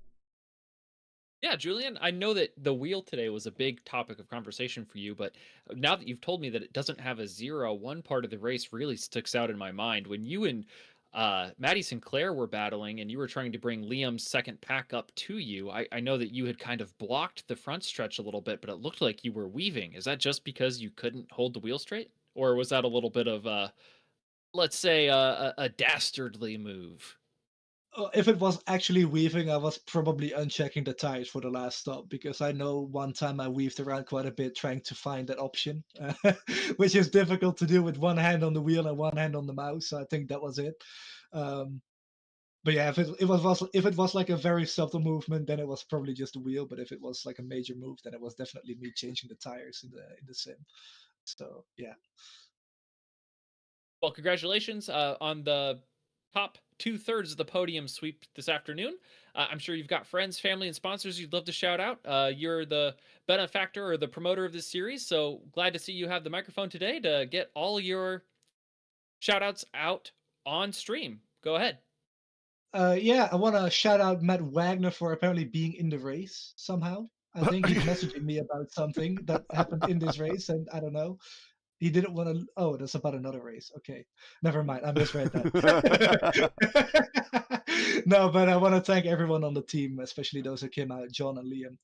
Yeah, Julian, I know that the wheel today was a big topic of conversation for you, but now that you've told me that it doesn't have a zero, one part of the race really sticks out in my mind. When you and Maddie Sinclair were battling and you were trying to bring Liam's second pack up to you, I know that you had kind of blocked the front stretch a little bit, but it looked like you were weaving. Is that just because you couldn't hold the wheel straight? Or was that a little bit of, let's say, a dastardly move? If it was actually weaving, I was probably unchecking the tires for the last stop because I know one time I weaved around quite a bit trying to find that option, which is difficult to do with one hand on the wheel and one hand on the mouse. So I think that was it. Um, But yeah, if it was like a very subtle movement, then it was probably just a wheel. But if it was like a major move, then it was definitely me changing the tires in the sim. So yeah. Well, congratulations on the top 2/3 of the podium sweep this afternoon. I'm sure you've got friends, family, and sponsors you'd love to shout out. You're the benefactor or the promoter of this series, so glad to see you have the microphone today to get all your shout outs out on stream. Go ahead. Yeah, I want to shout out Matt Wagner for apparently being in the race somehow. I think he's messaging me about something that happened in this race, and I don't know. He didn't want to. Oh, that's about another race. Okay, never mind. I misread that. No, but I want to thank everyone on the team, especially those who came out, John and Liam.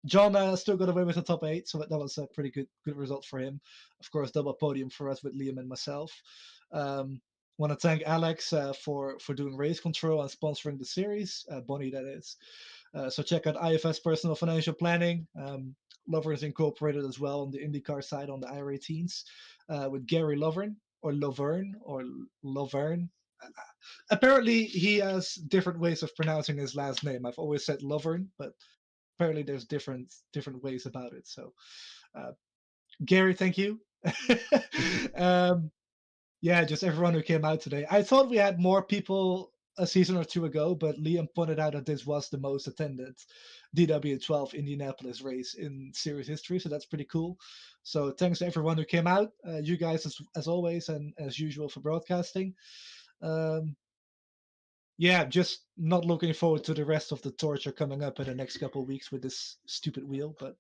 John still got away with the top 8, so that was a pretty good result for him. Of course, double podium for us with Liam and myself. Want to thank Alex for doing race control and sponsoring the series, Bonnie that is. So check out IFS Personal Financial Planning. Lovern's Incorporated as well on the IndyCar side on the iRateens with Gary Lovern or Lovern. Apparently, he has different ways of pronouncing his last name. I've always said Lovern, but apparently there's different ways about it. So, Gary, thank you. Yeah, just everyone who came out today. I thought we had more people a season or two ago, but Liam pointed out that this was the most attended DW12 Indianapolis race in series history, so that's pretty cool. So thanks to everyone who came out, you guys as always and as usual for broadcasting. Yeah, just not looking forward to the rest of the torture coming up in the next couple of weeks with this stupid wheel, but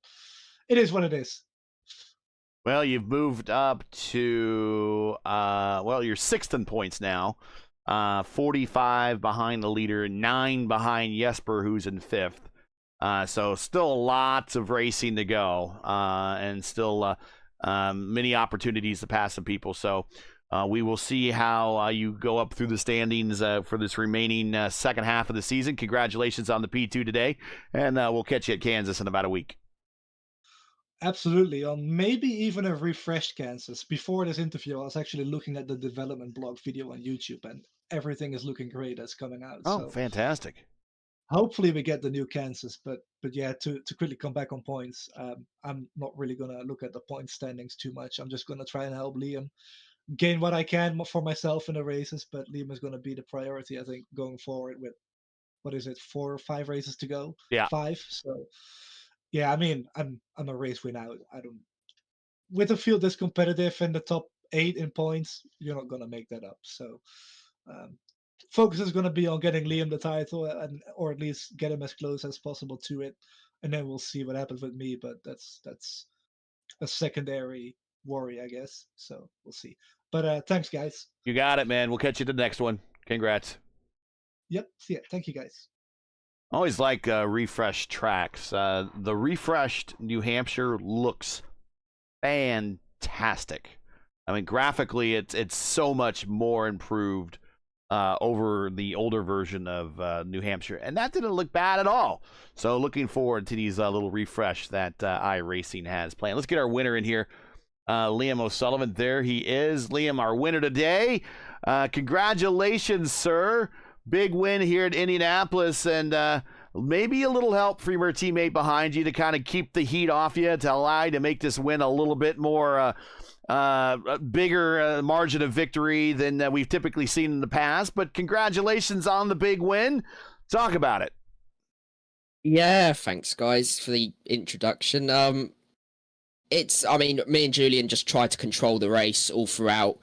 it is what it is. Well, you've moved up to you're 6th in points now. 45 behind the leader, 9 behind Jesper, who's in 5th. So still lots of racing to go, and still many opportunities to pass some people. So we will see how you go up through the standings for this remaining second half of the season. Congratulations on the P2 today, and we'll catch you at Kansas in about a week. Absolutely. On maybe even a refreshed Kansas. Before this interview, I was actually looking at the development blog video on YouTube, and everything is looking great that's coming out. Oh, so fantastic. Hopefully we get the new Kansas, but yeah, to quickly come back on points, I'm not really going to look at the point standings too much. I'm just going to try and help Liam gain what I can for myself in the races, but Liam is going to be the priority, I think, going forward with, what is it, 4 or 5 races to go? Yeah. 5. So yeah, I mean, I'm a race win out. I don't, with a field that's competitive in the top 8 in points, you're not going to make that up. So focus is going to be on getting Liam the title, or at least get him as close as possible to it, and then we'll see what happens with me. But that's a secondary worry, I guess. So we'll see. But thanks, guys. You got it, man. We'll catch you to the next one. Congrats. Yep. See ya. Thank you, guys. I always like refreshed tracks. The refreshed New Hampshire looks fantastic. I mean, graphically, it's so much more improved over the older version of New Hampshire, and that didn't look bad at all. So looking forward to these little refresh that iRacing has planned. Let's get our winner in here, Liam O'Sullivan. There he is. Liam, our winner today. Congratulations, sir. Big win here at Indianapolis, and maybe a little help from your teammate behind you to kind of keep the heat off you, to allow you to make this win a little bit more bigger margin of victory than we've typically seen in the past. But congratulations on the big win. Talk about it. Yeah, thanks guys for the introduction. I mean, me and Julian just tried to control the race all throughout.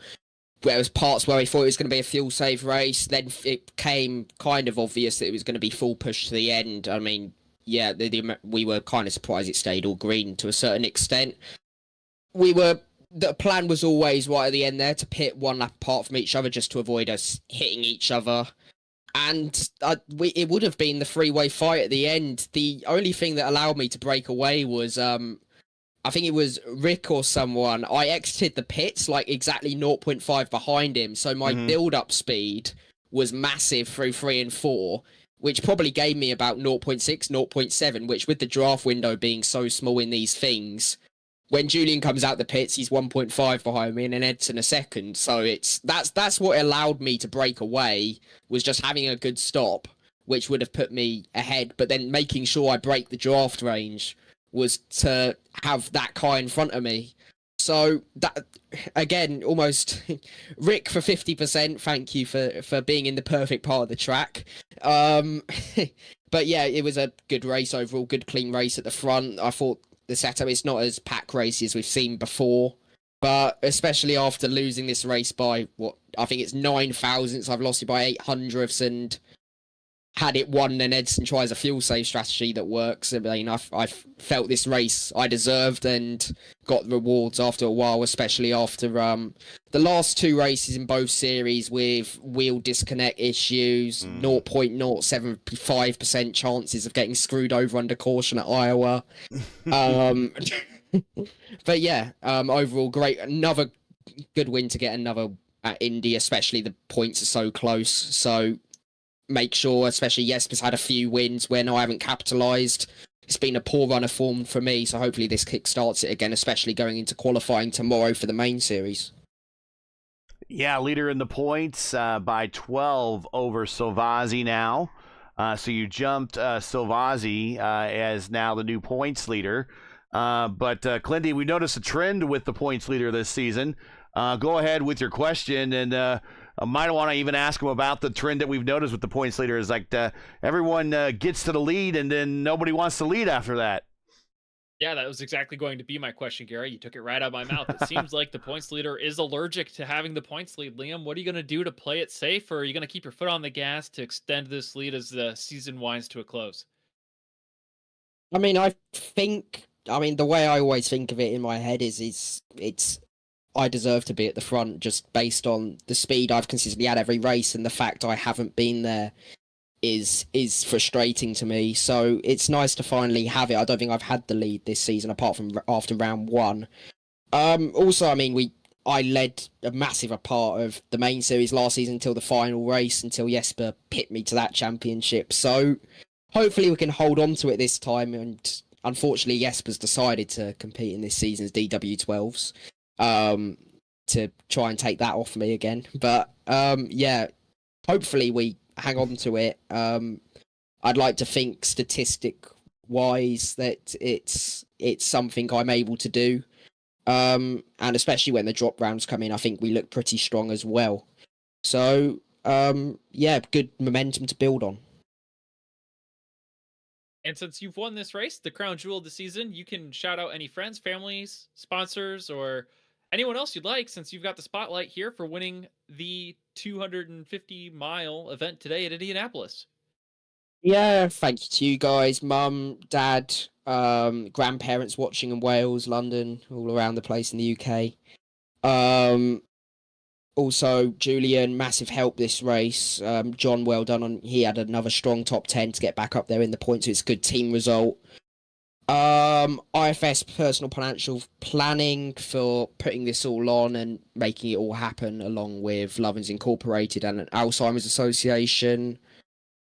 There was parts where we thought it was going to be a fuel save race, then it became kind of obvious that it was going to be full push to the end. I mean, yeah, we were kind of surprised it stayed all green to a certain extent. The plan was always right at the end there to pit one lap apart from each other just to avoid us hitting each other. And it would have been the three-way fight at the end. The only thing that allowed me to break away was, I think it was Rick or someone. I exited the pits like exactly 0.5 behind him. So my build-up speed was massive through 3 and 4, which probably gave me about 0.6, 0.7, which with the draft window being so small in these things, when Julian comes out the pits, he's 1.5 behind me, and then Edson a second. So that's what allowed me to break away, was just having a good stop, which would have put me ahead. But then making sure I break the draft range was to have that car in front of me. So that, again, almost Rick for 50%. Thank you for being in the perfect part of the track. But yeah, it was a good race overall, good clean race at the front. I thought the setup is not as pack racy as we've seen before, but especially after losing this race by what I think it's 9 thousandths, I've lost it by 800ths, and had it won, then Edson tries a fuel save strategy that works. I mean, I felt this race I deserved and got the rewards after a while, especially after the last 2 races in both series with wheel disconnect issues, 0.075% chances of getting screwed over under caution at Iowa. But yeah, overall great. Another good win to get another at Indy, especially the points are so close. So make sure, especially Jesper's had a few wins when I haven't capitalised. It's been a poor run of form for me, so hopefully this kick-starts it again, especially going into qualifying tomorrow for the main series. Yeah, leader in the points by 12 over Silvazzi now. So you jumped Silvazzi as now the new points leader. But Clindy, we noticed a trend with the points leader this season. Go ahead with your question, and I might want to even ask him about the trend that we've noticed with the points leader. Is like everyone gets to the lead, and then nobody wants to lead after that. Yeah, that was exactly going to be my question, Gary. You took it right out of my mouth. It seems like the points leader is allergic to having the points lead. Liam, what are you going to do to play it safe, or are you going to keep your foot on the gas to extend this lead as the season winds to a close? I mean, the way I always think of it in my head is I deserve to be at the front just based on the speed I've consistently had every race, and the fact I haven't been there is frustrating to me. So it's nice to finally have it. I don't think I've had the lead this season apart from after round 1. Also, I mean, I led a massive part of the main series last season until the final race, until Jesper pipped me to that championship. So hopefully we can hold on to it this time, and unfortunately Jesper's decided to compete in this season's DW12s. To try and take that off me again. But yeah, hopefully we hang on to it. I'd like to think statistic wise that it's something I'm able to do. And especially when the drop rounds come in, I think we look pretty strong as well. So yeah, good momentum to build on. And since you've won this race, the crown jewel of the season, you can shout out any friends, families, sponsors, or anyone else you'd like, since you've got the spotlight here for winning the 250-mile event today at Indianapolis. Yeah, thank you to you guys, Mum, Dad, grandparents watching in Wales, London, all around the place in the UK. Also, Julian, massive help this race. John, well done. He had another strong top 10 to get back up there in the points, so it's a good team result. IFS personal financial planning for putting this all on and making it all happen, along with Lovins Incorporated and an Alzheimer's Association.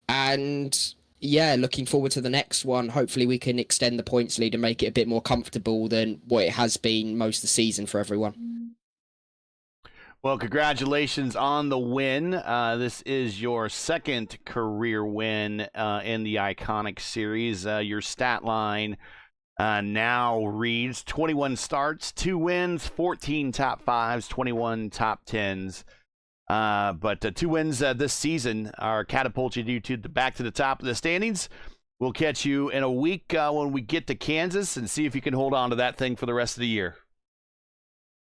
And yeah, looking forward to the next one. Hopefully we can extend the points lead and make it a bit more comfortable than what it has been most of the season for everyone. Well, congratulations on the win. This is your second career win in the Iconic Series. Your stat line now reads 21 starts, 2 wins, 14 top 5s, 21 top 10s. But 2 wins this season are catapult you back to the top of the standings. We'll catch you in a week when we get to Kansas and see if you can hold on to that thing for the rest of the year.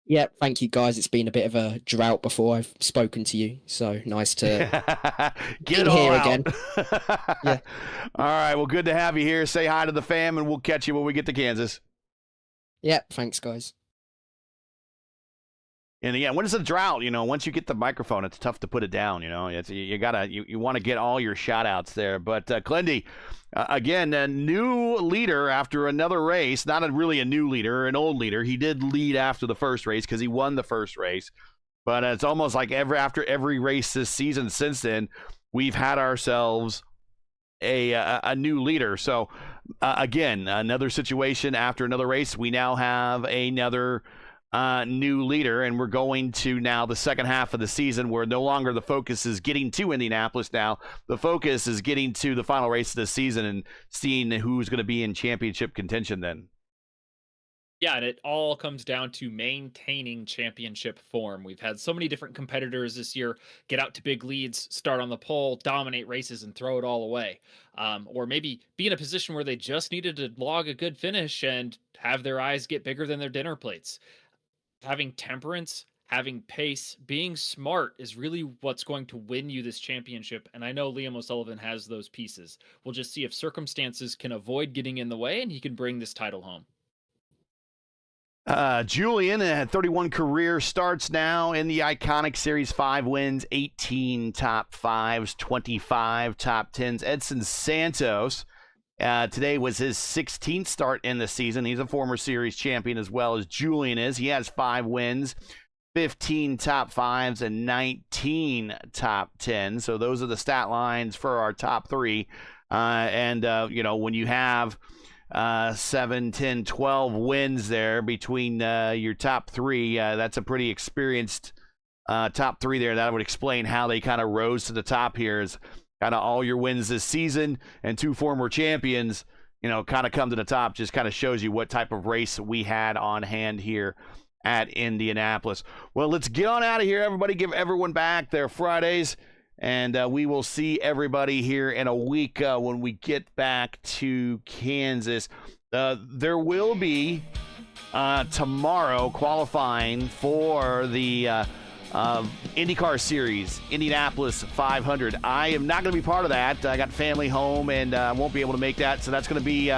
Yeah, thank you guys. It's been a bit of a drought before I've spoken to you, so nice to get it all here out. again. Yeah. All right, well, good to have you here. Say hi to the fam, and we'll catch you when we get to Kansas. Yeah, thanks, guys. And yeah, when it's a drought, once you get the microphone, it's tough to put it down. You want to get all your shout outs there. But Clendy, again, a new leader after another race. Not really a new leader, an old leader. He did lead after the first race because he won the first race. But it's almost like after every race this season since then, we've had ourselves a new leader. So again, another situation after another race. We now have another new leader, and we're going to now the second half of the season where no longer the focus is getting to Indianapolis. Now the focus is getting to the final race of the season and seeing who's going to be in championship contention then. Yeah, and it all comes down to maintaining championship form. We've had so many different competitors this year get out to big leads, start on the pole, dominate races, and throw it all away. Or maybe be in a position where they just needed to log a good finish and have their eyes get bigger than their dinner plates. Having temperance, having pace, being smart is really what's going to win you this championship. And I know Liam O'Sullivan has those pieces. We'll just see if circumstances can avoid getting in the way and he can bring this title home. Julian had 31 career starts now in the iconic series, 5 wins, 18 top 5s, 25 top 10s. Edson Santos, today was his 16th start in the season. He's a former series champion as well as Julian is. He has 5 wins, 15 top 5s, and 19 top 10s. So those are the stat lines for our top 3. When you have 7, 10, 12 wins there between your top 3. That's a pretty experienced top 3 there. That would explain how they kind of rose to the top here. Is kind of all your wins this season and 2 former champions, kind of come to the top. Just kind of shows you what type of race we had on hand here at Indianapolis. Well, let's get on out of here, everybody. Give everyone back their Fridays. And we will see everybody here in a week when we get back to Kansas. There will be tomorrow qualifying for the IndyCar Series, Indianapolis 500. I am not going to be part of that. I got family home and I won't be able to make that. So that's going to be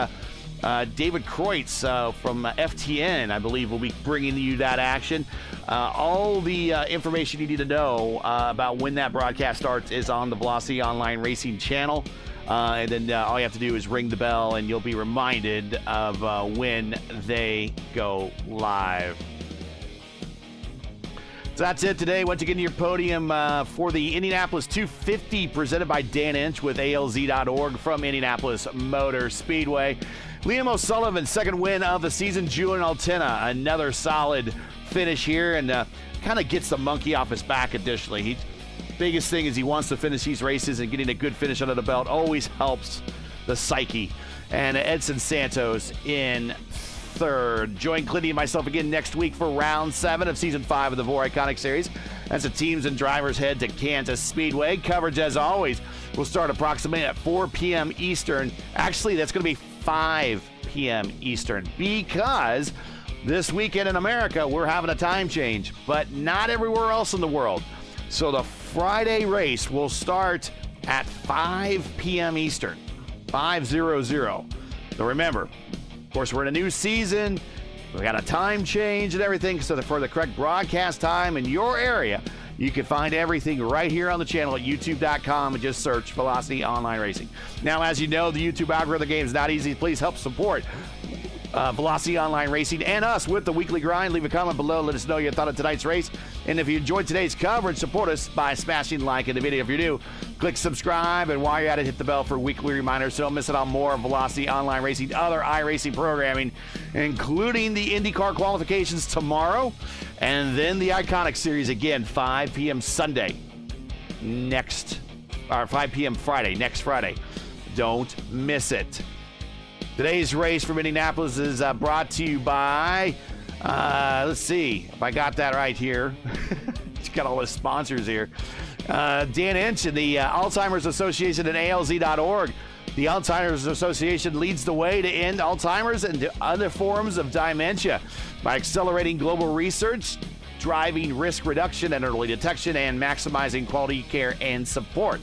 David Kreutz from FTN, I believe, will be bringing you that action. All the information you need to know about when that broadcast starts is on the Velocity Online Racing channel. And then all you have to do is ring the bell and you'll be reminded of when they go live. So that's it today. Once again, your podium for the Indianapolis 250 presented by Dan Inch with ALZ.org from Indianapolis Motor Speedway. Liam O'Sullivan, second win of the season. Julian Altena, another solid finish here, and kind of gets the monkey off his back additionally. Biggest thing is he wants to finish these races, and getting a good finish under the belt always helps the psyche. And Edson Santos in third. Join Clinty and myself again next week for round 7 of season 5 of the VOR Iconic Series as the teams and drivers head to Kansas Speedway. Coverage, as always, will start approximately at 4 p.m. Eastern. Actually, that's going to be 5 p.m. Eastern because this weekend in America, we're having a time change, but not everywhere else in the world. So the Friday race will start at 5 p.m. Eastern, 5:00. So remember, of course, we're in a new season. We got a time change and everything. So for the correct broadcast time in your area, you can find everything right here on the channel at youtube.com and just search Velocity Online Racing. Now, as you know, the YouTube algorithm game is not easy. Please help support Velocity Online Racing and us with the weekly grind. Leave a comment below. Let us know your thought of tonight's race. And if you enjoyed today's coverage, support us by smashing like in the video. If you're new, click subscribe. And while you're at it, hit the bell for weekly reminders so don't miss out on more of Velocity Online Racing, other iRacing programming, including the IndyCar qualifications tomorrow. And then the Iconic Series again, 5 p.m. Sunday or 5 p.m. Friday, next Friday. Don't miss it. Today's race from Indianapolis is brought to you by, let's see if I got that right here. It's got all the sponsors here. Dan Inch and the Alzheimer's Association and ALZ.org. The Alzheimer's Association leads the way to end Alzheimer's and other forms of dementia by accelerating global research, driving risk reduction and early detection, and maximizing quality care and support.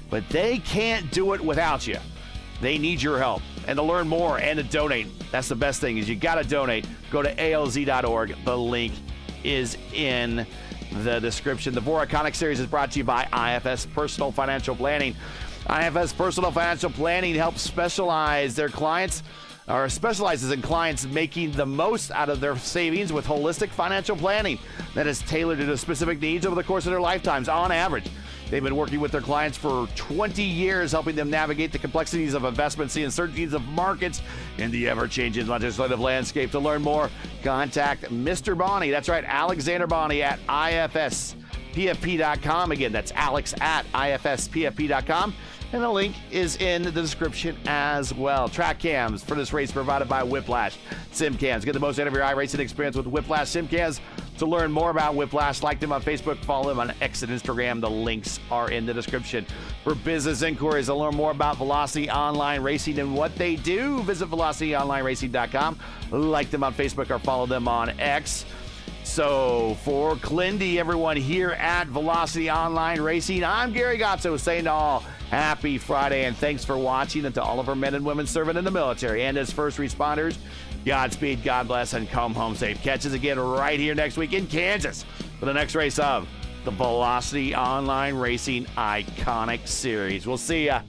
But they can't do it without you. They need your help. And to learn more and to donate, that's the best thing, is you got to donate. Go to ALZ.org. The link is in the description. The VOR Iconic Series is brought to you by IFS Personal Financial Planning. IFS Personal Financial Planning helps specializes in clients making the most out of their savings with holistic financial planning that is tailored to the specific needs over the course of their lifetimes. On average, They've been working with their clients for 20 years, helping them navigate the complexities of investments, the uncertainties of markets, and the ever-changing legislative landscape. To learn more, contact Mr. Bonney. That's right, Alexander Bonney at ifspfp.com. Again, that's Alex at ifspfp.com. And the link is in the description as well. Track cams for this race provided by Whiplash Sim Cams. Get the most out of your iRacing experience with Whiplash Sim Cams. To learn more about Whiplash, like them on Facebook, follow them on X and Instagram. The links are in the description. For business inquiries, to learn more about Velocity Online Racing and what they do, visit velocityonlineracing.com. Like them on Facebook or follow them on X. So for Klendy, everyone here at Velocity Online Racing, I'm Gary Godsoe saying to all, happy Friday, and thanks for watching. And to all of our men and women serving in the military and as first responders, Godspeed, God bless, and come home safe. Catch us again right here next week in Kansas for the next race of the Velocity Online Racing Iconic Series. We'll see ya.